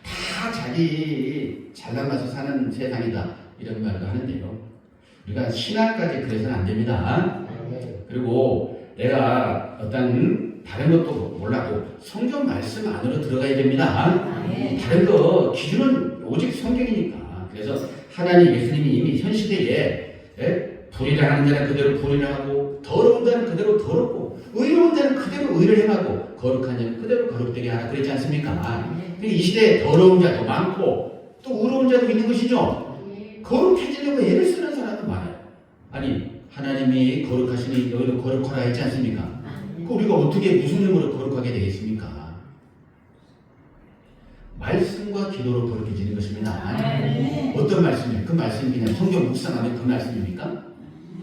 다 자기 잘난 맛을 사는 세상이다. 이런 말도 하는데요. 우리가 신앙까지 그래서는 안 됩니다. 그리고 내가 어떤 다른 것도 몰라도 성경 말씀 안으로 들어가야 됩니다. 다른 거 기준은 오직 성경이니까. 그래서 하나님 예수님이 이미 현 시대에 불의를 하는 자는 그대로 불의를 하고, 더러운 자는 그대로 더럽고, 의로운 자는 그대로 의를 행하고, 거룩한 자는 그대로 거룩되게 하라 그랬지 않습니까? 이 시대에 더러운 자도 많고 또 의로운 자도 있는 것이죠. 거룩해지려고 애를 쓰는 사람도 많아요. 아니, 하나님이 거룩하시니 너희도 거룩하라 했지 않습니까? 그 우리가 어떻게 무슨 힘으로 거룩하게 되겠습니까? 말씀과 기도로 거룩해지는 것입니다. 어떤 말씀이에요? 그 말씀이 그냥 성경 묵상하면 그 말씀입니까?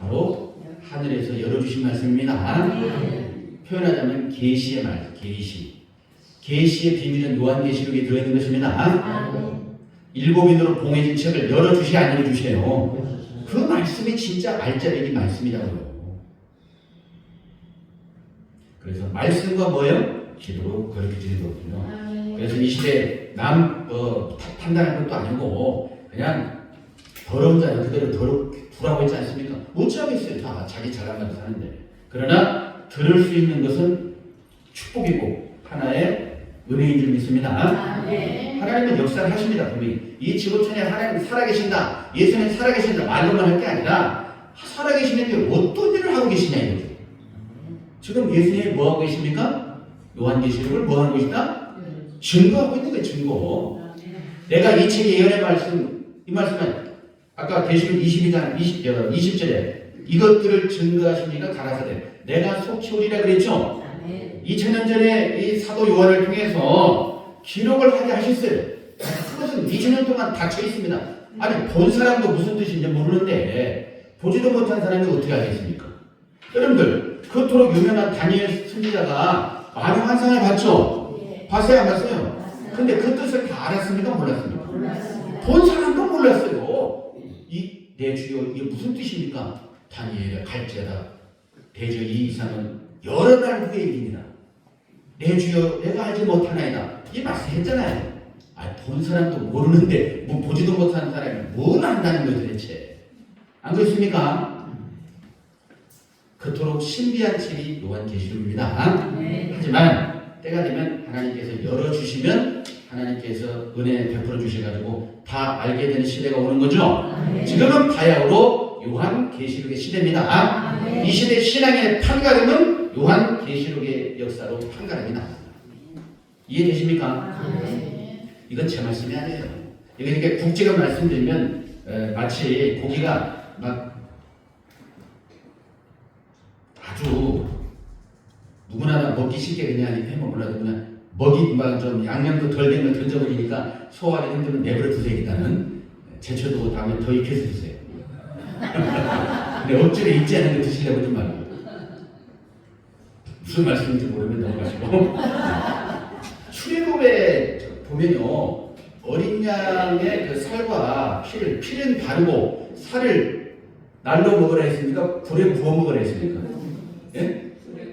바로 하늘에서 열어주신 말씀입니다. 표현하자면 계시의 말, 계시의 비밀은 요한계시록에 들어있는 것입니다. 일곱인으로 봉해진 책을 열어주시 안 열어주세요. 그 말씀이 진짜 알짜배기 말씀이라고요. 그래서 말씀과 뭐예요? 기도로 거룩해지는 거거든요. 그래서 이 시대에 판단할 것도 아니고 그냥 더러운 자는 그대로 두라고 했지 않습니까? 어찌하겠어요. 다 자기 잘난 대로 사는데. 그러나 들을 수 있는 것은 축복이고 하나의 은혜인 줄 믿습니다. 하나님은 역사를 하십니다. 분명히 이 지구촌에 하나님이 살아계신다, 예수는 살아계신다 말로만 할 게 아니라 살아계시는데 어떤 일을 하고 계시냐 이거죠. 지금 예수님이 뭐하고 계십니까? 요한계시록을 뭐하는 것이다? 증거하고 있는 거예요. 증거. 내가 이 책의 예언의 말씀, 이 말씀은 아까 계시록 22장 20절에 이것들을 증거하시니까 가라사대 내가 속히 오리라 그랬죠. 2000년 전에 이 사도 요한을 통해서 기록을 하게 하셨어요. 그것은 2000년 동안 닫혀 있습니다. 아니, 본 사람도 무슨 뜻인지 모르는데 보지도 못한 사람이 어떻게 알겠습니까? 여러분들, 그토록 유명한 다니엘 선지자가 많은 환상을 봤죠? 봤어요, 안 봤어요? 근데 그 뜻을 다 알았습니까? 몰랐습니까? 본 사람도 몰랐어요. 내 주여, 이게 무슨 뜻입니까? 다니엘의 갈지어다. 대저 이 이상은 여러 날 후의 일입니다. 내 주여, 내가 알지 못하나이다. 이 말씀했잖아요. 본 사람도 모르는데 뭐 보지도 못하는 사람이 뭘 안다는 거예요 도대체. 안 그렇습니까? 그토록 신비한 책이 요한계시록입니다. 하지만 때가 되면 하나님께서 열어주시면 하나님께서 은혜 베풀어 주셔가지고 다 알게 되는 시대가 오는 거죠. 지금은 바야흐로 요한계시록의 시대입니다. 이 시대 신앙의 판가름은 요한계시록의 역사로 판가름이 나옵니다. 이해되십니까? 이건 제 말씀이 아니에요. 이렇게 국제가 말씀드리면 마치 고기가 막 아주 누구나 먹기 쉽게 그냥 해먹 몰라도 그냥 먹이 막 좀 양념도 덜 된 거 던져버리니까 소화하기 힘들면 내버려 두세요. 일단은 제쳐두고 다음에 더 익혀서 드세요. 근데 억지로 익지 않은 거 드시려고 하지 말고. 무슨 말씀인지 모르면 넘어가시고. 출애굽에 보면요, 어린 양의 그 살과 피는 바르고 살을 날로 먹으라 했습니까? 불에 구워 먹으라 했습니까? 예?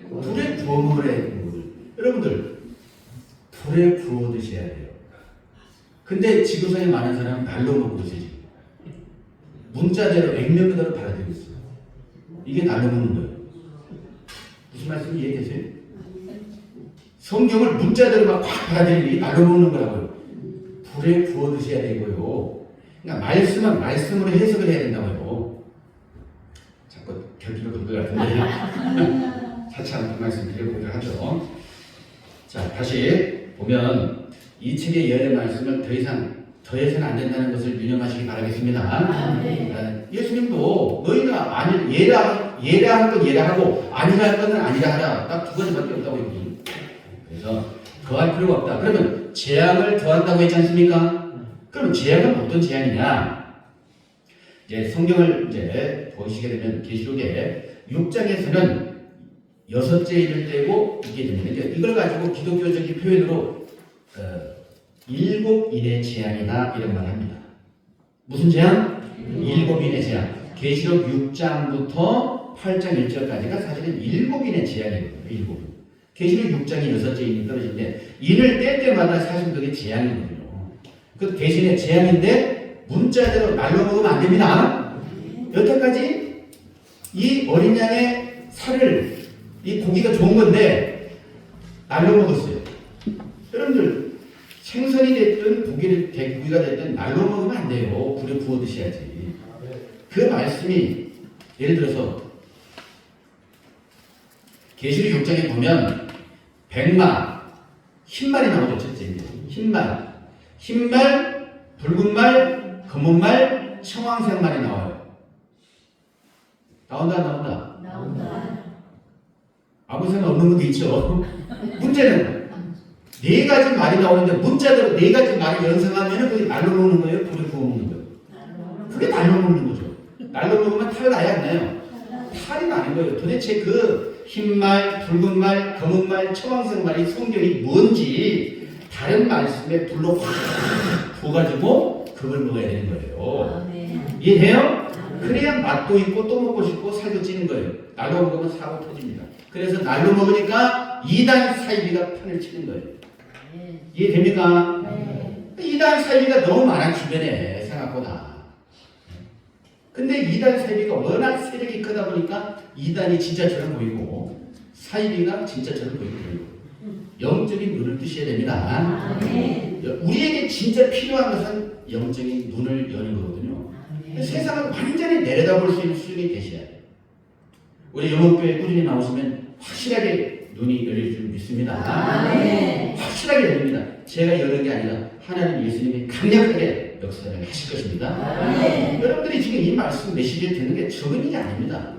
불에 구워 먹으라 했습니까? 여러분들, 불에 구워 드셔야 돼요. 근데 지구상에 많은 사람은 날로 먹고 드시지. 문자대로 액면 그대로 받아들이고 있어요. 이게 날로 먹는 거예요. 무슨 말씀인지 이해되세요? 성경을 문자대로 막 확 받아들이니 날로 먹는 거라고요. 불에 구워 드셔야 되고요. 그러니까 말씀은 말씀으로 해석을 해야 된다고요. 자꾸 결핍을 걸 것 같은데 차차 그 말씀 드려보도록 하죠. 자, 다시 보면 이 책의 예언의 말씀을 더 이상 더해서는 안 된다는 것을 유념하시기 바라겠습니다. 예수님도 너희가 예라 할 건 예라 하고 아니라 할 것은 아니라 하라. 딱 두 가지밖에 없다고 얘기해요. 그래서 더할 필요가 없다. 그러면 재앙을 더한다고 했지 않습니까? 그럼 재앙은 어떤 재앙이냐? 이제 성경을 이제 보시게 되면 계시록에 6장에서는 6째 일을 떼고 있게 됩니다. 이제 이걸 가지고 기독교적인 표현으로 7인의 재앙이다 이런 말을 합니다. 무슨 재앙? 7인의 재앙. 계시록 6장부터 8장 1절까지가 사실은 7인의 재앙이거든요. 7인. 계시록 6장이 6째 인이 떨어지는데 인을 뗄 때마다 사실 그게 재앙이거든요. 그 대신에 재앙인데 문자대로 날로 먹으면 안 됩니다. 여태까지 이 어린 양의 살을 이 고기가 좋은 건데 날로 먹었어요. 여러분들 생선이 됐든 고기가 됐든 날로 먹으면 안 돼요. 불에 구워 드셔야지. 그 말씀이 예를 들어서 계시록 6장에 보면 백마, 흰말이 나오죠. 첫째 흰말, 붉은 말, 검은 말, 청황색 말이 나와요. 나온다. 아무 생각 없는 것도 있죠. 문제는 네 가지 말이 나오는데 문자대로 네 가지 말을 연상하면 그게 날로 먹는 거예요? 불에 구워 먹는 거예요? 그게 날로 먹는 거죠. 날로 먹으면 탈 나야 안 나요? 탈이 나는 거예요. 도대체 그 흰말, 붉은 말, 검은 말, 청황색 말이 성경이 뭔지 다른 말씀에 불로 확 부어가지고 그걸 먹어야 되는 거예요. 이해해요? 그래야 맛도 있고 또 먹고 싶고 살도 찌는 거예요. 날로 먹으면 사고 터집니다. 그래서 날로 먹으니까 이단 사이비가 편을 치는 거예요. 이해됩니까? 이단 사이비가 너무 많아 주변에 생각보다. 근데 이단 사이비가 워낙 세력이 크다 보니까 이단이 진짜처럼 보이고 사이비가 진짜처럼 보이고 영적인 눈을 뜨셔야 됩니다. 우리에게 진짜 필요한 것은 영적인 눈을 여는 거거든요. 세상을 완전히 내려다볼 수 있는 수준이 되셔야 돼요. 우리 영업교회 꾸준히 나오시면 확실하게 눈이 열릴 줄 믿습니다. 확실하게 열립니다. 제가 여는 게 아니라 하나님 예수님이 강력하게 역사를 하실 것입니다. 여러분들이 지금 이 말씀 메시지를 듣는 게 적은 일이 아닙니다.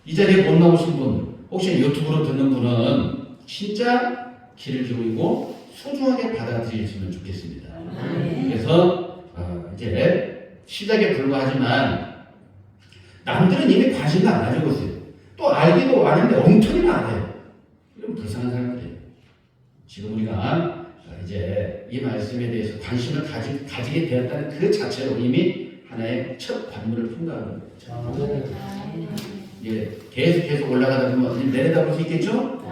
이 자리에 못 나오신 분, 혹시 유튜브로 듣는 분은 진짜 귀를 기울이고 소중하게 받아들이시면 좋겠습니다. 그래서 이제 시작에 불과하지만 남들은 이미 관심도 안 가지고 있어요. 또 알기도 아는데 엉터리는 알아요. 이런 불쌍한 사람들이에요. 지금 우리가 이제 이 말씀에 대해서 관심을 가지게 되었다는 그 자체로 이미 하나의 첫 관문을 통과하는 거죠. 예, 계속 올라가다 보면 내려다볼 수 있겠죠?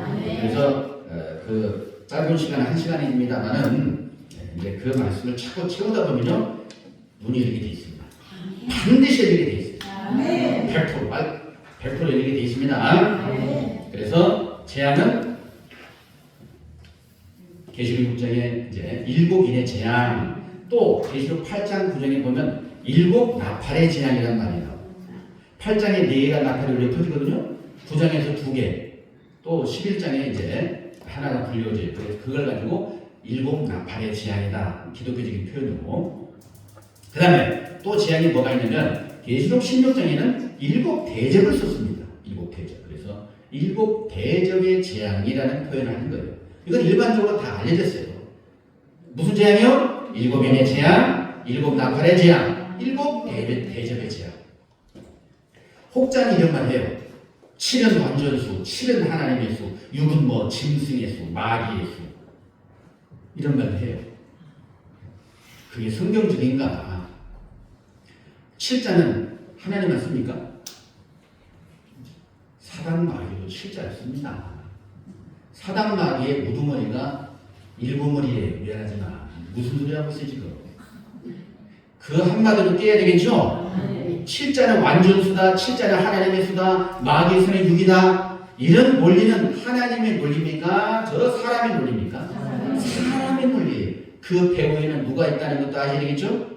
그래서 그 짧은 시간 1시간입니다만은 이제 그 말씀을 자꾸 채우다 보면요 눈이 열리게 돼 있습니다. 반드시 열리게 돼 있어요. 100% 열리게 돼 있습니다. 그래서 재앙은 계시록 6장에 이제 7인의 재앙, 또 계시록 8장 9장에 보면 7 나팔의 재앙이라는 말이 나와요. 8장에 4개가 나팔이 올려 터지거든요. 9장에서 2개, 또 11장에 이제 하나가 불려져요. 그걸 가지고 7 나팔의 재앙이다. 기독교적인 표현으로. 그 다음에 또 재앙이 뭐가 있냐면 계시록 16장에는 7 대접을 썼습니다. 7 대접. 그래서 7 대접의 재앙이라는 표현을 하는 거예요. 이건 일반적으로 다 알려졌어요. 무슨 재앙이요? 7인의 재앙, 7 나팔의 재앙, 7 대접의 재앙. 혹자는 이런 말 해요. 7은 완전수, 7은 하나님의 수, 6은 뭐 짐승의 수, 마귀의 수. 이런 말을 해요. 그게 성경적인가? 7자는 하나님 맞습니까? 사단 마귀도 7자를 씁니다. 사단 마귀의 우두머리가 7머리에 미안하지만 무슨 소리 하고 있어요 지금? 그 한마디로 깨야 되겠죠? 7자는 완전수다, 7자는 하나님의 수다, 마귀의 수는 6이다. 이런 논리는 하나님의 논리입니까? 저 사람의 논리입니까? 사람의 논리예요. 그 배후에는 누가 있다는 것도 아셔야 되겠죠?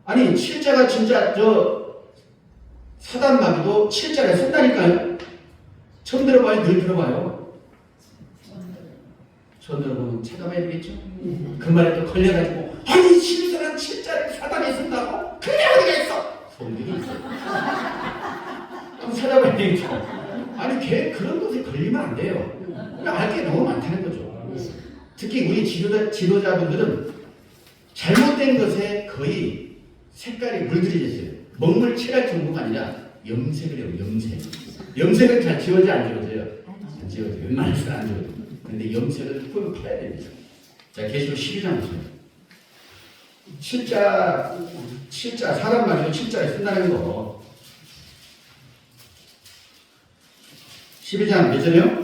아니 7자가 진짜 저 사단 마귀도 7자를 쓴다니까요. 처음 들어봐요? 늘 들어봐요? 처음 들어보면 찾아봐야 되겠죠? 그 말에 또 걸려가지고 아니 신선한 7자를 사단이 쓴다고? 그게 어디가 있어? 소리들이 있어요. 한번 찾아봐야 되겠죠? 아니 걔 그런 것에 걸리면 안 돼요. 알 게 너무 많다는 거죠. 특히 우리 지도자분들은 잘못된 것에 거의 색깔이 물들여졌어요. 먹물 칠할 정도가 아니라 염색을 해요. 염색은 잘 지워져 안 지워져요? 안 지워져요. 웬만해서 안 지워져요. 근데 염색을 ful 파야 됩니다. 자, 계시록 12장 보세요. 칠자, 사람 말로 칠자에 쓴다는 거. 12장 몇 절이요?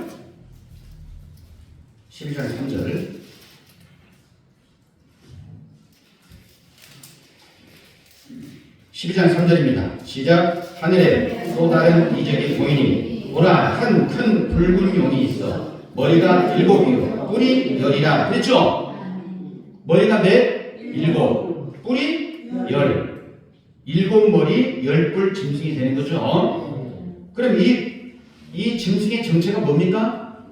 12장 3절. 12장 3절입니다. 시작. 하늘에 또 다른 이적이 보이니 보라 한 큰 붉은 용이 있어 머리가 7이요 뿔이 10이라 그랬죠? 머리가 몇? 7 뿔이 10 7머리 10뿔 짐승이 되는 거죠. 그럼 이 짐승의 정체가 뭡니까?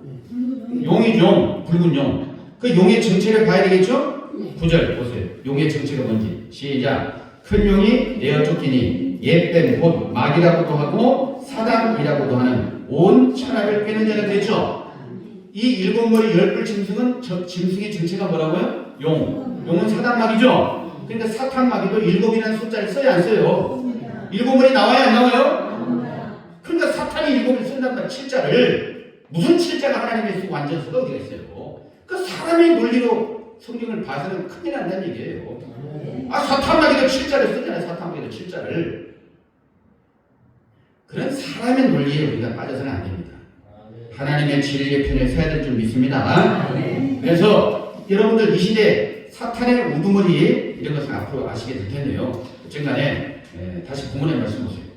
용이죠. 붉은 용. 그 용의 정체를 봐야 되겠죠? 9절 보세요. 용의 정체가 뭔지. 시작. 큰 용이 내어 쫓기니 옛뱀 곧 마귀라고도 하고 사단이라고도 하는 온 천하를 꿰는 자가 되죠. 이 7머리 10뿔 짐승은 저 짐승의 정체가 뭐라고요? 용은 사단 마귀죠. 그러니까 사탄 마귀도 7이라는 숫자를 써야 안 써요? 7머리 나와요 안 나와요? 그러니까 사탄이 7을 쓴단 말이에요. 7자를. 무슨 7자가 하나님의 쓰고 완전수가 어디가 있어요? 그 사람의 논리로 성경을 봐서는 큰일 난다는 얘기예요. 사탄 마귀도 7자를 쓰잖아요. 사탄 마귀도 7자를. 그런 사람의 논리에 우리가 빠져서는 안 됩니다. 하나님의 진리의 편에 서야 될 줄 믿습니다. 그래서 여러분들 이 시대 사탄의 우두머리 이런 것을 앞으로 아시게 될 텐데요. 어쨌간에 다시 본문의 말씀 보세요.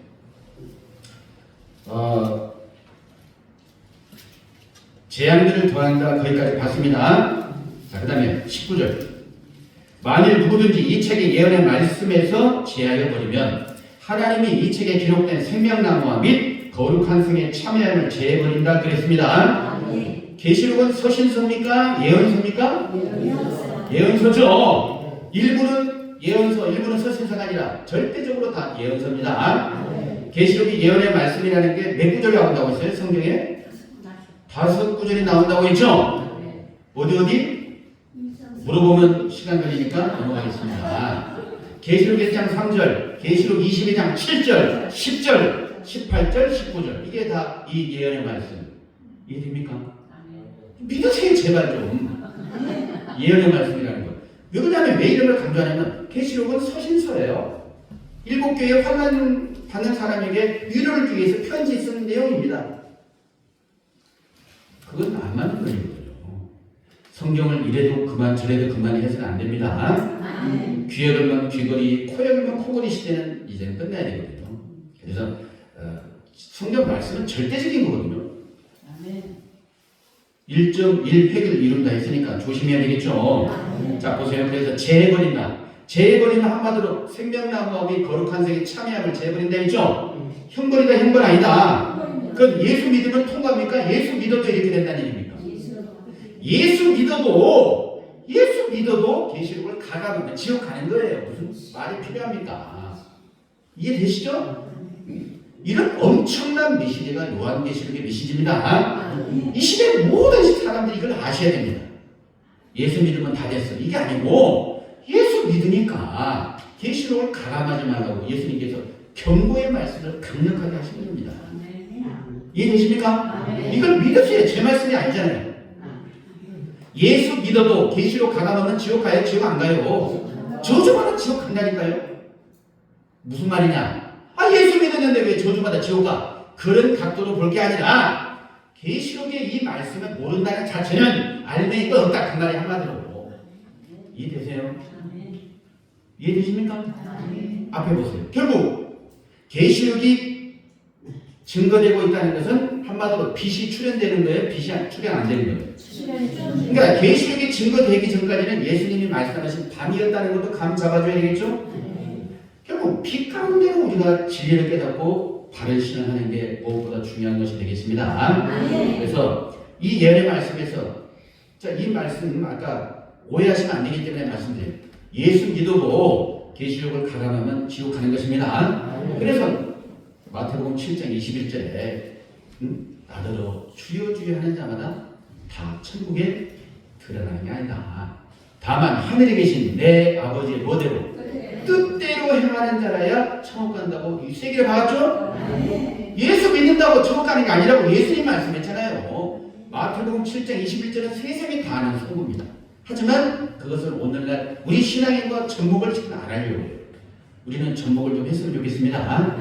재앙들을 더한다 거기까지 봤습니다. 자, 그 다음에 19절. 만일 누구든지 이 책의 예언의 말씀에서 제하여 버리면 하나님이 이 책에 기록된 생명나무와 및 거룩한 성에 참여함을 제해버린다 그랬습니다. 계시록은 서신서입니까? 예언서입니까? 예언서죠. 일부는 예언서, 일부는 서신서가 아니라 절대적으로 다 예언서입니다. 계시록이 예언의 말씀이라는 게 몇 구절이 나온다고 했어요? 성경에? 5구절이 나온다고 했죠? 어디? 물어보면 시간 걸리니까 넘어가겠습니다. 계시록 1장 3절, 계시록 22장 7절, 10절, 18절, 19절 이게 다 이 예언의 말씀. 이해됩니까? 믿으세요 제발 좀. 예언의 말씀이라는 거. 왜냐하면 왜 이런 걸 강조하냐면 계시록은 서신서예요. 7교회 환난 받는 사람에게 위로를 주기 위해서 편지 쓰는 내용입니다. 그건 안 맞는 거예요. 성경을 이래도 그만 저래도 그만 해서는 안 됩니다. 귀에 걸면 귀걸이, 코에 걸면 코걸이 시대는 이제는 끝나야 되거든요. 그래서 성경 말씀은 절대적인 거거든요. 1.1획을 이룬다 했으니까 조심해야 되겠죠. 자 보세요. 그래서 제해버린다. 제해버리면 한마디로 생명나무와 및 거룩한 색의 참여함을 제해버린다 했죠. 형벌이다 형벌 아니다. 그건 예수 믿으면 통과합니까? 예수 믿어도 이렇게 된다는 얘기입니까? 예수 믿어도 계시록을 가가보면 지옥 가는 거예요. 무슨 말이 필요합니까? 이해되시죠? 이런 엄청난 메시지가 요한계시록의 메시지입니다. 이 시대 모든 사람들이 이걸 아셔야 됩니다. 예수 믿으면 다 됐어. 이게 아니고 예수 믿으니까 계시록을 가감하지 말라고 예수님께서 경고의 말씀을 강력하게 하시는 겁니다. 이해되십니까? 이걸 믿으세요. 제 말씀이 아니잖아요. 예수 믿어도 계시록 가감하면 지옥 가요? 지옥 안 가요? 저주받아 지옥 간다니까요? 무슨 말이냐? 예수 믿었는데 왜 저주받아 지옥 가? 그런 각도로 볼 게 아니라 계시록의 이 말씀을 모른다는 자체는 알맹이가 없다. 그 말이 한마디로. 이해되세요? 이해되십니까? 앞에 보세요. 결국 계시록이 증거되고 있다는 것은 한마디로 빛이 출현되는 거예요? 빛이 출현 안 되는 거예요? 그러니까 계시록이 증거되기 전까지는 예수님이 말씀하신 밤이었다는 것도 감 잡아줘야 되겠죠? 결국 빛 가운데로 우리가 진리를 깨닫고 바른 신앙하는 게 무엇보다 중요한 것이 되겠습니다. 그래서 이 예언의 말씀에서 이 말씀 아까 오해하시면 안 되기 때문에 말씀드려요. 예수 믿어도 계시록을 가감하면 지옥 가는 것입니다. 그래서 마태복음 7장 21절에 나더러 주여 주여 하는 자마다 천국에 들어가는 게 아니다. 다만 하늘에 계신 내 아버지의 뭐대로 뜻대로 행하는 자라야 천국 간다고 이 세계를 박았죠? 예수 믿는다고 천국 가는 게 아니라고 예수님 말씀했잖아요. 마태복음 7장 21절은 세상이 다 아는 성부입니다. 하지만 그것을 오늘날 우리 신앙인과 접목을 지금 안 하려고 해요. 우리는 접목을 좀 했으면 좋겠습니다.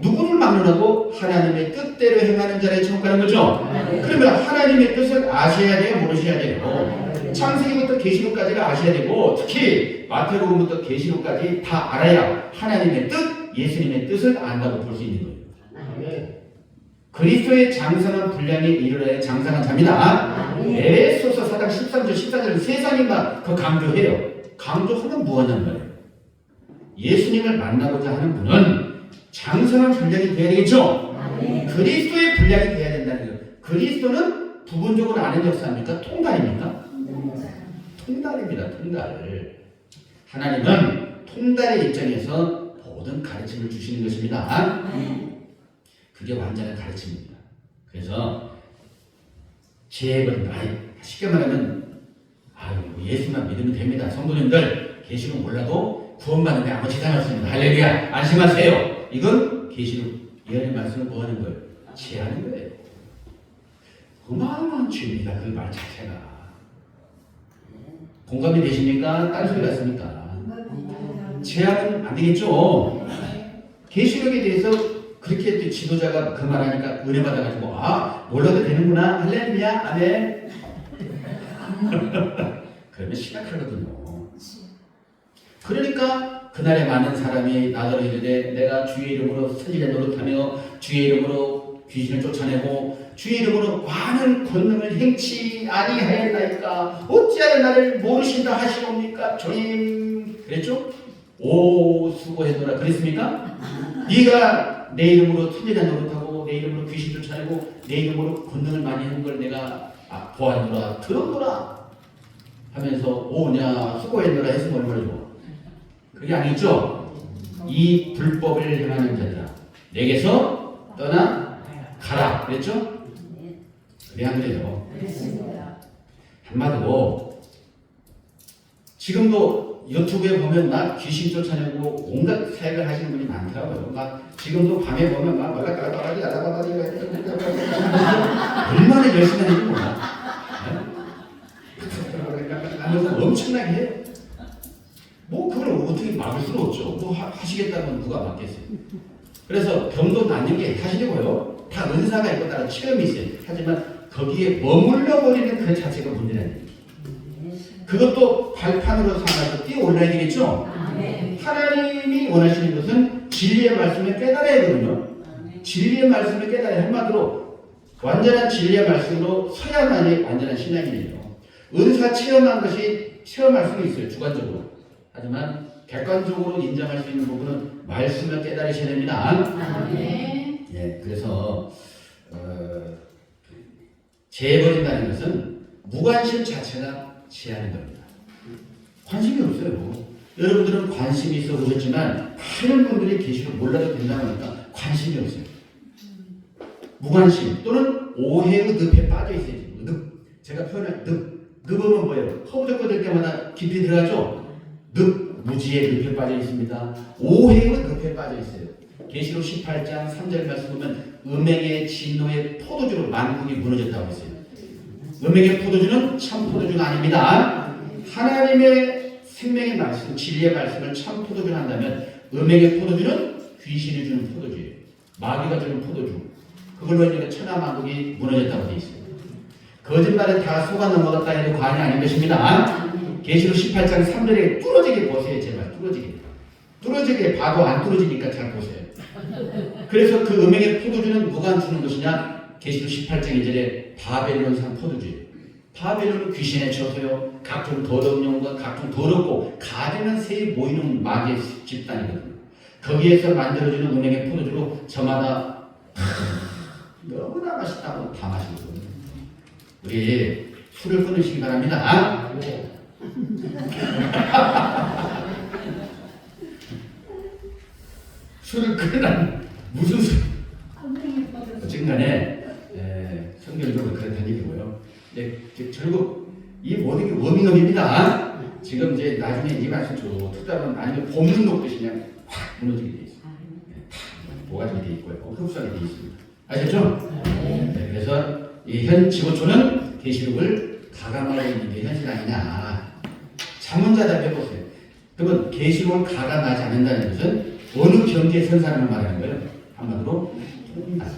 누구를 막론하고 하나님의 뜻대로 행하는 자라야 천국 가는 거죠? 그러면 하나님의 뜻을 아셔야 돼요? 모르셔야 돼요? 창세기부터 계시록까지가 아셔야 되고 특히 마태복음부터 계시록까지 다 알아야 하나님의 뜻, 예수님의 뜻을 안다고 볼 수 있는 거예요. 그리스도의 장성한 분량에 이르러야 장성한 자입니다. 에베소서 4장 13절 14절은 세상이 막 그 강조해요. 강조하면 뭐하냐는 말이에요. 예수님을 만나고자 하는 분은 장성한 분량이 돼야 되겠죠? 그리스도의 분량이 돼야 된다는 거예요. 그리스도는 부분적으로 아는 역사입니까? 통달입니까? 통달입니다. 통달. 하나님은 통달의 입장에서 모든 가르침을 주시는 것입니다. 그게 완전한 가르침입니다. 그래서 지혜는 쉽게 말하면 예수만 믿으면 됩니다. 성도님들 계시록 몰라도 구원받는데 아무 지장 없습니다. 할렐루야. 안심하세요. 이건 계시록 예언의 말씀을 뭐 하는 거예요? 지혜하는 거예요. 어마어마한 죄입니다. 그 말 자체가. 공감이 되십니까? 딴소리 같습니까? 제하면 안 되겠죠. 계시록에 대해서 그렇게 또 지도자가 그 말하니까 은혜 받아가지고 몰라도 되는구나. 할렐루야. 아멘. 그러면 심각하거든요. 그러니까 그날에 많은 사람이 나더러 이르되 내가 주의 이름으로 선지자 노릇하며 주의 이름으로 귀신을 쫓아내고 주의 이름으로 많은 권능을 행치 아니하였나이까 어찌하여 나를 모르신다 하시옵니까 주님. 그랬죠? 오 수고했노라 그랬습니까? 네가 내 이름으로 선지자 노릇하고 내 이름으로 귀신 쫓아내고 내 이름으로 권능을 많이 한 걸 내가 보았노라 들었노라 하면서 오냐 수고했노라 했으면 얼마나 좋아. 그게 아니죠. 이 불법을 행하는 자들아 내게서 떠나 가라 그랬죠? 그래 안 그래요? 한마디로 지금도 유튜브에 보면 막 귀신 쫓아내고 온갖 사역을 하시는 분이 많더라고요. 막 지금도 밤에 보면 막 얼라따라따라기 얼마나 열심히 하는지 몰라. 하면서 엄청나게 해요. 뭐 그걸 어떻게 막을 수는 없죠. 뭐 하시겠다면 누가 막겠어요. 그래서 병도 낫는 게 사실이고요. 다 은사가 있고 따라 체험이 있어요. 하지만 거기에 머물러 버리는 그 자체가 문제라는 얘기예요. 그것도 발판으로 삼아서 뛰어 올라야 되겠죠? 하나님이 원하시는 것은 진리의 말씀을 깨달아야 되거든요. 진리의 말씀을 깨달아야 한마디로 완전한 진리의 말씀으로 서야만이 완전한 신앙이에요. 은사 체험한 것이 체험할 수는 있어요. 주관적으로. 하지만 객관적으로 인정할 수 있는 부분은 말씀을 깨달으셔야 됩니다. 예, 그래서 재해버린다는 것은 무관심 자체가 지하는 겁니다. 관심이 없어요. 여러분들은 관심이 있어 보셨지만 많은 분들이 계시록 몰라도 된다고 하니까 관심이 없어요. 무관심 또는 오해의 늪에 빠져 있어요. 늪. 제가 표현할 늪은 뭐예요? 허브적거 될 때마다 깊이 들어가죠? 늪, 무지의 늪에 빠져 있습니다. 오해의 늪에 빠져 있어요. 계시록 18장 3절 말씀 보면 음행의 진노의 포도주로 만국이 무너졌다고 했어요. 음행의 포도주는 참 포도주가 아닙니다. 하나님의 생명의 말씀, 진리의 말씀을 참 포도주로 한다면 음행의 포도주는 귀신이 주는 포도주예요. 마귀가 주는 포도주. 그걸로 인해 천하만국이 무너졌다고 되어 있어요. 거짓말에 다 속아 넘어갔다 해도 과언이 아닌 것입니다. 계시록 18장 3절에 뚫어지게 보세요. 제발 뚫어지게. 뚫어지게 봐도 안 뚫어지니까 잘 보세요. 그래서 그 음행의 포도주는 누가 주는 것이냐? 계시록 18장 2절에 바벨론산 포도주예요. 바벨론은 귀신의 처소요. 각종 더러운 영과 각종 더럽고 가증한 새에 모이는 마귀의 집단이거든요. 거기에서 만들어지는 음행의 포도주로 저마다 너무나 맛있다고 다 마시거든요. 우리 술을 끊으시기 바랍니다. 술을 끊으란 무슨 술? 어쨌든 간에 성경적으로 그렇다는 얘기고요. 결국 이 모든 게 워밍업입니다. 지금 이제 나중에 이 말씀 쭉 듣다보면 아니면 봄눈 녹듯이 그냥 확 무너지게 돼 있어요. 다 모가지게 돼 있고요. 흡수하게 돼 있습니다. 아셨죠? 네, 그래서 이 현 지구촌은 계시록을 가감하고 있는 게 현실 아니냐. 자문자답 해보세요. 그러면 계시록을 가감하지 않는다는 것은 어느 경계에 선 사람을 말하는 거예요? 한마디로 통달.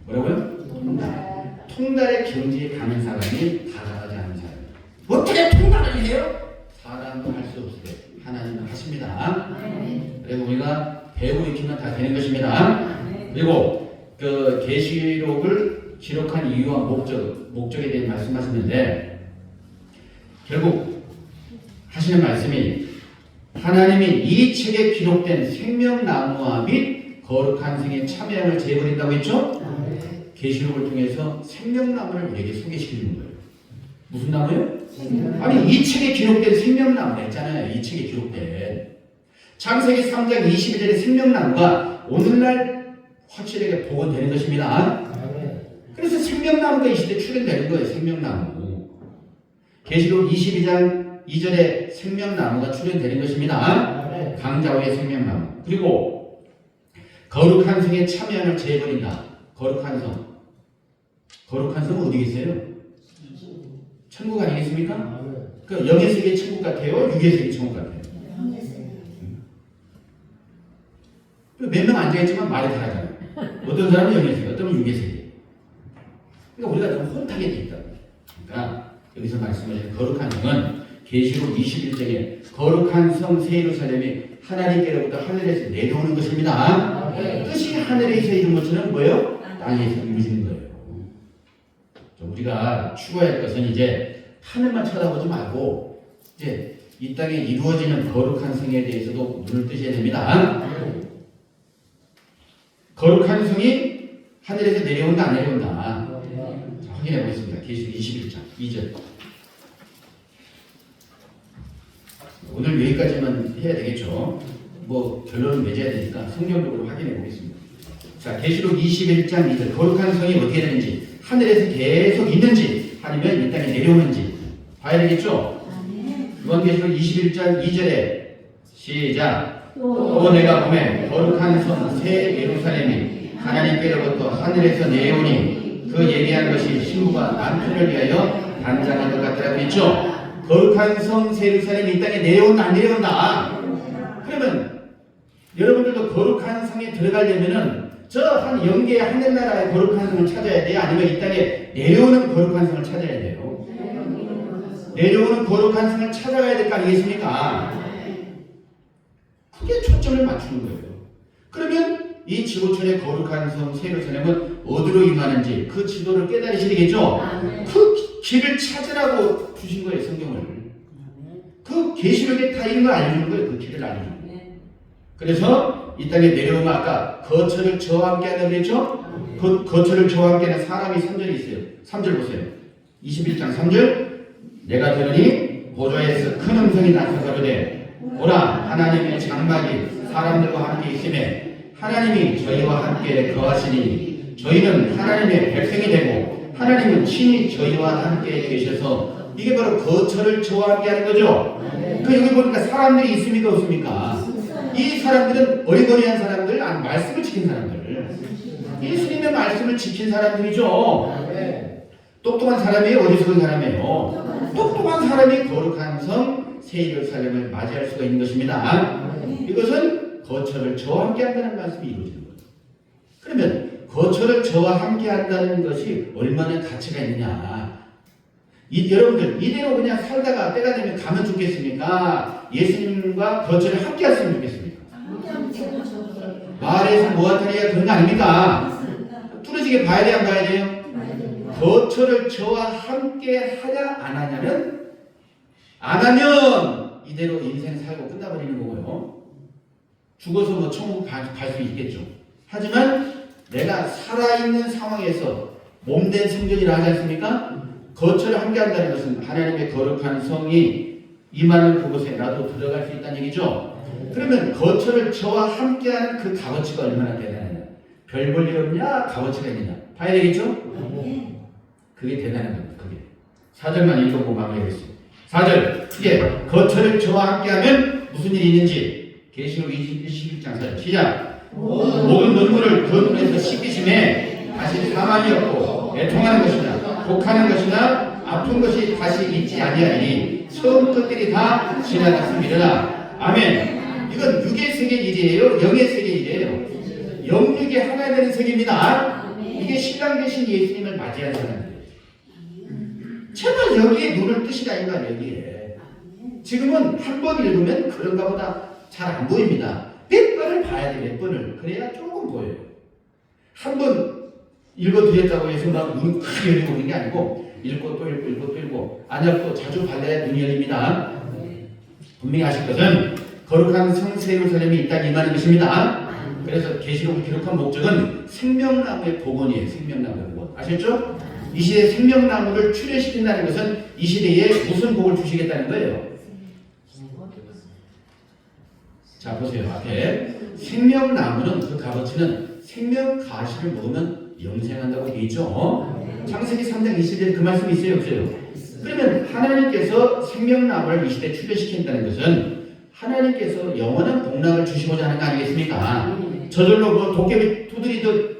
뭐라고요? 통달. 통달의 경지에 가는 사람이 가감하지 않는 사람. 어떻게 통달을 해요? 사람은 할 수 없어요. 하나님은 하십니다. 그리고 우리가 배우고 익히면 다 되는 것입니다. 그리고 그 계시록을 기록한 이유와 목적에 대해 말씀하셨는데 결국 하시는 말씀이 하나님이 이 책에 기록된 생명나무와 및 거룩한 성의 참여함을 제해버린다고 했죠? 계시록을 통해서 생명나무를 우리에게 소개시키는 거예요. 무슨 나무요? 아니 이 책에 기록된 생명나무 했잖아요. 이 책에 기록된 창세기 3장 21절의 생명나무가 오늘날 확실하게 복원되는 것입니다. 그래서 생명나무가 이 시대에 출현되는 거예요. 생명나무. 계시록 22장 2절에 생명나무가 출현되는 것입니다. 강자의 생명나무. 그리고 거룩한 성에 참여함을 제해버린다. 거룩한 성. 거룩한 성은 어디 계세요? 천국 아니겠습니까? 그 영의 세계 천국 같아요? 육의 세계 천국 같아요? 몇 명 앉아있지만 말이 다르잖아요. 어떤 사람은 영의 세계, 어떤 사람은 육의 세계. 그러니까 우리가 너무 혼탁하게 돼 있다. 그러니까 여기서 말씀하신 거룩한 성은 계시록 21장에 거룩한 성 새 예루살렘이 하나님께로부터 하늘에서 내려오는 것입니다. 뜻이 하늘에서 이룬 것처럼 뭐예요? 땅에서 이루어지는 거예요. 우리가 추구할 것은 이제 하늘만 쳐다보지 말고 이제 이 땅에 이루어지는 거룩한 성에 대해서도 눈을 뜨셔야 됩니다. 거룩한 성이 하늘에서 내려온다 안 내려온다. 자, 확인해 보겠습니다. 계시록 21장 2절. 오늘 여기까지만 해야 되겠죠. 뭐 결론을 맺어야 되니까 성경적으로 확인해 보겠습니다. 자, 계시록 21장 2절. 거룩한 성이 어떻게 되는지, 하늘에서 계속 있는지 아니면 이 땅에 내려오는지 봐야 되겠죠. 요한계시록 21장 2절에 시작. 또 내가 보매 거룩한 성 새 예루살렘이 하나님께로부터 하늘에서 내려오니 그 예비한 것이 신부가 남편을 위하여 단장한 것 같더라고 했죠. 거룩한 성 새 예루살렘이 이 땅에 내려온다 안 내려온다. 그러면 여러분들도 거룩한 성에 들어가려면은 저 한 영계의 하늘나라의 거룩한 성을 찾아야 돼요? 아니면 이 땅에 내려오는 거룩한 성을 찾아야 돼요? 내려오는 거룩한 성을 찾아가야 될 거 아니겠습니까? 그게 초점을 맞추는 거예요. 그러면 이 지구촌의 거룩한 성 새 예루살렘은 어디로 임하는지 그 지도를 깨달으셔야 되겠죠? 그 길을 찾으라고 주신 거예요, 성경을. 그 계시록에 다 있는 걸 알려주는 거예요, 그 길을 알려주는 거예요. 그래서 이 땅에 내려오면 아까 거처를 저와 함께 하다 그랬죠? 그 거처를 저와 함께 하는 사람이 3절이 있어요. 3절 보세요. 21장 3절. 내가 들으니 보좌에서 큰 음성이 나서 가로되 보라 하나님의 장막이 사람들과 함께 있음에 하나님이 저희와 함께 거하시니 저희는 하나님의 백성이 되고 하나님은 친히 저희와 함께 계셔서 이게 바로 거처를 저와 함께 하는 거죠. 그 여기 보니까 사람들이 있습니까 없습니까? 이 사람들은 어리버리한 사람들, 아니 말씀을 지킨 사람들, 예수님의 말씀을 지킨 사람들이죠. 똑똑한 사람이에요? 어리석은 사람이에요? 똑똑한 사람이 거룩한 성 새 예루살렘을 맞이할 수가 있는 것입니다. 이것은 거처를 저와 함께 한다는 말씀이 이루어지는 거죠. 그러면 거처를 저와 함께 한다는 것이 얼마나 가치가 있느냐. 여러분들 이대로 그냥 살다가 때가 되면 가면 좋겠습니까? 예수님과 거처를 함께 했으면 좋겠습니까? 말에서 뭐하타리가 그런 거 아닙니까? 뚫어지게 봐야 돼요, 안 봐야 돼요? 거처를 저와 함께 하냐 안 하냐는 안 하면 이대로 인생 살고 끝나버리는 거고요. 죽어서 뭐 천국 갈 수 있겠죠. 하지만 내가 살아있는 상황에서 몸된 성전이라 하지 않습니까? 거처를 함께 한다는 것은 하나님의 거룩한 성이 임하는 그곳에 나도 들어갈 수 있다는 얘기죠. 그러면 거처를 저와 함께하는 그 값어치가 얼마나 대단하냐. 별 볼 일 없냐 값어치가 있느냐 봐야 되겠죠. 그게 대단한 겁니다. 그게 4절만 읽어보고 마무리하겠습니다. 4절 크게 거처를 저와 함께하면 무슨 일이 있는지 계시록 21장 4절 시작. 모든 눈물을 그 눈에서 씻기심에 다시 사망이 없고 애통하는 것이나 독하는 것이나 아픈 것이 다시 있지 아니하니 처음 것들이 다 지나갔음이라. 아멘. 이건 육의 세계 일이에요, 영의 세계 일이에요. 영육이 하나 되는 세계입니다. 이게 신랑 되신 예수님을 맞이한 사람들이에요. 제발 여기에 눈을 뜨시라 이 말이에요. 여기에 지금은 한 번 읽으면 그런가 보다 잘 안 보입니다. 몇 번을 봐야 돼. 몇 번을. 그래야 조금 보여요. 한 번 읽어드렸다고 해서 막 눈이 크게 열리고 있는 게 아니고 읽고 또 읽고 읽고 또 읽고 안 읽고 자주 발라야 눈이 열립니다. 분명히 아실 것은 거룩한 성세 예루살렘이 있다는 임하는 것입니다. 그래서 계시록을 기록한 목적은 생명나무의 복원이에요. 생명나무의 복원. 아셨죠? 이 시대에 생명나무를 출현시킨다는 것은 이 시대에 무슨 복을 주시겠다는 거예요. 자 보세요. 앞에 생명나무는 그 값어치는 생명가시를 먹으면 영생한다고 되어 있죠. 창세기 3장 20절에 그 말씀이 있어요 없어요? 그러면 하나님께서 생명나무를 이 시대에 출현시킨다는 것은 하나님께서 영원한 복락을 주시고자 하는 거 아니겠습니까? 저절로 뭐 도깨비 두드리도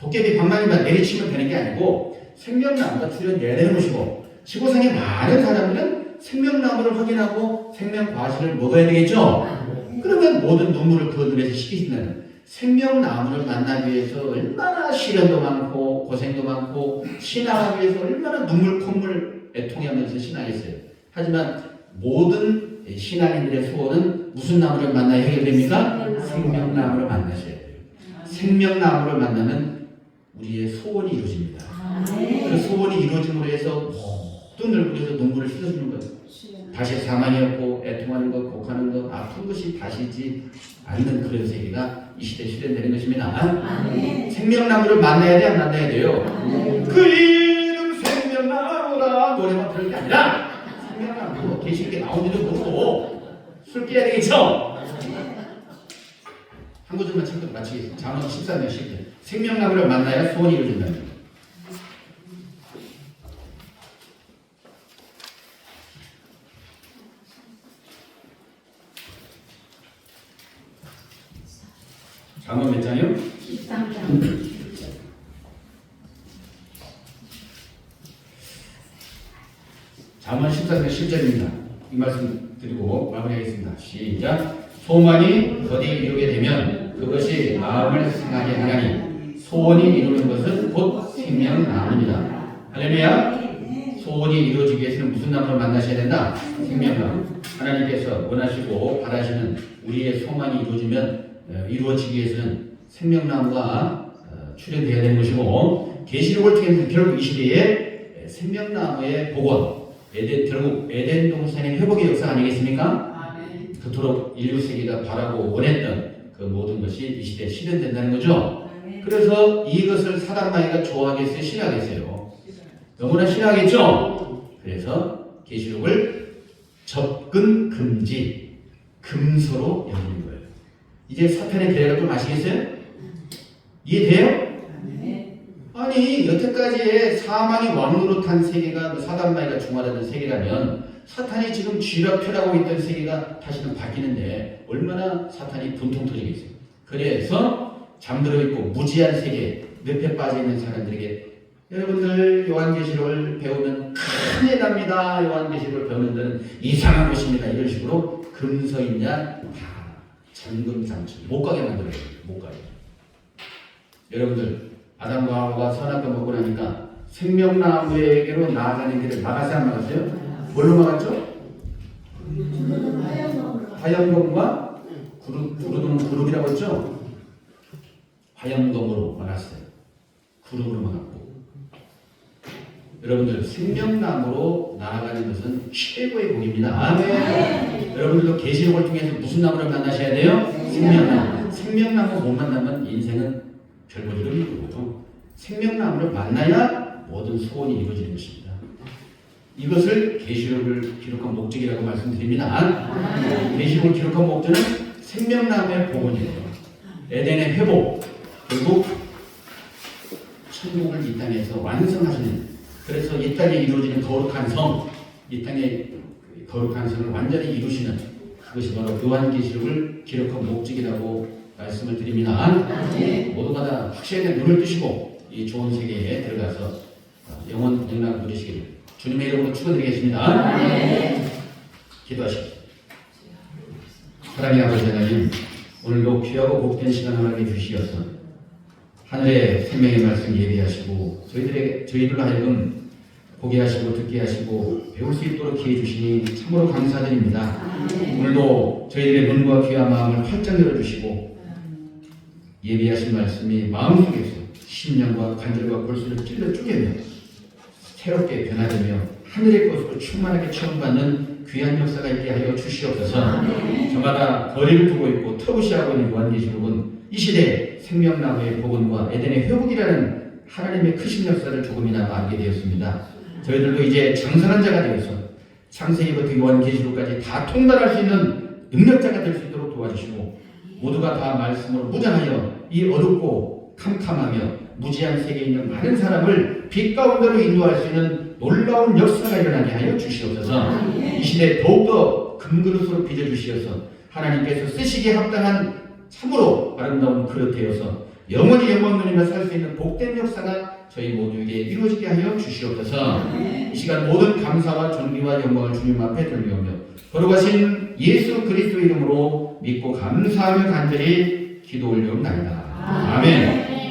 도깨비 방망이만 내리치면 되는 게 아니고 생명나무가 출현돼야 되는 것이고 지구상의 많은 사람들은 생명나무를 확인하고 생명과실을 먹어야 되겠죠? 그러면 모든 눈물을 그 눈에서 씻기신다는 생명나무를 만나기 위해서 얼마나 시련도 많고 고생도 많고 신앙하기 위해서 얼마나 눈물 콧물 애통하면서 신앙했어요. 하지만 모든 신앙인들의 소원은 무슨 나무를 만나야 해결됩니까? 생명나무를 만나셔야 돼요. 생명나무를 만나면 우리의 소원이 이루어집니다. 그 소원이 이루어짐으로 해서 모든 얼굴에서 눈물을 씻어주는 거예요. 다시 사망이 없고 애통하는 것, 곡하는 것, 아픈 것이 다시 있지 않는 그런 세계가 이 시대에 실현되는 것입니다. 생명나무를 만나야 돼, 안 만나야 돼요? 그 이름 생명나무라 노래만 들을 게 아니라 생명나무 계시록에 나오지도 모르고 술 깨야 되겠죠? 한 구절만 책도 마치겠습니다. 잠언 13장 10절 생명나무를 만나야 소원이 이루어진다는 잠언 몇 장이요? 13장. 잠언 14장 10절입니다. 이 말씀 드리고 마무리하겠습니다. 시작. 소망이 더디 이루게 되면 그것이 마음을 상하게 하나니 소원이 이루는 것은 곧 생명나무입니다. 할렐루야. 소원이 이루어지기 위해서는 무슨 나무를 만나셔야 된다? 생명나무. 하나님께서 원하시고 바라시는 우리의 소망이 이루어지기 위해서는 생명나무가 출현되어야 되는 것이고 계시록을 통해서 결국 이 시대에 생명나무의 복원 결국 에덴 동산의 회복의 역사 아니겠습니까? 그토록 인류 세계가 바라고 원했던 그 모든 것이 이 시대에 실현된다는 거죠. 그래서 이것을 사단마귀가 좋아하겠어요? 싫어하겠어요? 너무나 싫어하겠죠? 그래서 계시록을 접근 금지, 금서로 여기는 거예요. 이제 사탄의 계략을 좀 아시겠어요? 이해돼요? 아니 여태까지의 사망의 왕으로 탄 세계가 사단마귀가 중화되는 세계라면 사탄이 지금 쥐락펴라고 있던 세계가 다시는 바뀌는데 얼마나 사탄이 분통 터지겠어요. 그래서 잠들어 있고 무지한 세계, 늪에 빠져 있는 사람들에게 여러분들 요한계시록을 배우면 큰일 납니다. 요한계시록을 배우는 데는 이상한 것입니다. 이런 식으로 금서있냐 다 잠금장치 못 가게 만들어요. 못 가게. 여러분들 아담과 하와가 선악과 먹고 나니까 생명나무에게로 나아가는 길을 막았어요? 안 막았어요? 뭘로 막았죠? 화염검과 구르는 그룹이라고 했죠? 화염검으로 막았어요. 그룹으로 막았고 여러분들 생명나무로 나아가는 것은 최고의 복입니다. 여러분들도 계시록을 통해서 무슨 나무를 만나셔야 돼요? 생명나무. 생명나무 못 만나면 인생은 별볼일 없는 거고요. 생명나무를 만나야 모든 소원이 이루어지는 것입니다. 이것을 계시록을 기록한 목적이라고 말씀드립니다. 계시록을 기록한 목적은 생명나무의 복원이에요. 에덴의 회복, 결국 천국을 이 땅에서 완성하시는 그래서 이 땅에 이루어지는 거룩한 성, 이 땅의 거룩한 성을 완전히 이루시는 그것이 바로 요한계시록을 기록한 목적이라고 말씀을 드립니다. 모두가 다 확실하게 눈을 뜨시고 이 좋은 세계에 들어가서 영원 영락 누리시기를 주님의 이름으로 축원드리겠습니다. 기도하십시오. 사랑의 아버지 하나님, 오늘도 귀하고 복된 시간 허락해 주시어서 하늘의 생명의 말씀 예비하시고 저희들로 하여금 보게 하시고 듣게 하시고 배울 수 있도록 기회 주시니 참으로 감사드립니다. 오늘도 저희들의 눈과 귀와 마음을 활짝 열어주시고 예비하신 말씀이 마음속에서 심령과 관절과 골수를 찔러 쪼개며 새롭게 변화되며 하늘의 것으로 충만하게 체험받는 귀한 역사가 있게 하여 주시옵소서. 저마다 거리를 두고 있고 터부시하고 있는 요한계시록은 이 시대 생명나무의 복음과 에덴의 회복이라는 하나님의 크신 역사를 조금이나마 알게 되었습니다. 저희들도 이제 장성한 자가 되어서 창세기부터 요한계시록까지 다 통달할 수 있는 능력자가 될 수 있도록 도와주시고 모두가 다 말씀으로 무장하여 이 어둡고 캄캄하며 무지한 세계에 있는 많은 사람을 빛 가운데로 인도할 수 있는 놀라운 역사가 일어나게 하여 주시옵소서. 이 시대에 더욱더 금그릇으로 빚어주시어서 하나님께서 쓰시기에 합당한 참으로 아름다운 그릇 되어서 영원히 영광 누리며 살 수 있는 복된 역사가 저희 모두에게 이루어지게 하여 주시옵소서. 이 시간 모든 감사와 존귀와 영광을 주님 앞에 돌려오며 거룩하신 예수 그리스도 이름으로 믿고 감사하며 간절히 기도 올려옵나이다. 아멘.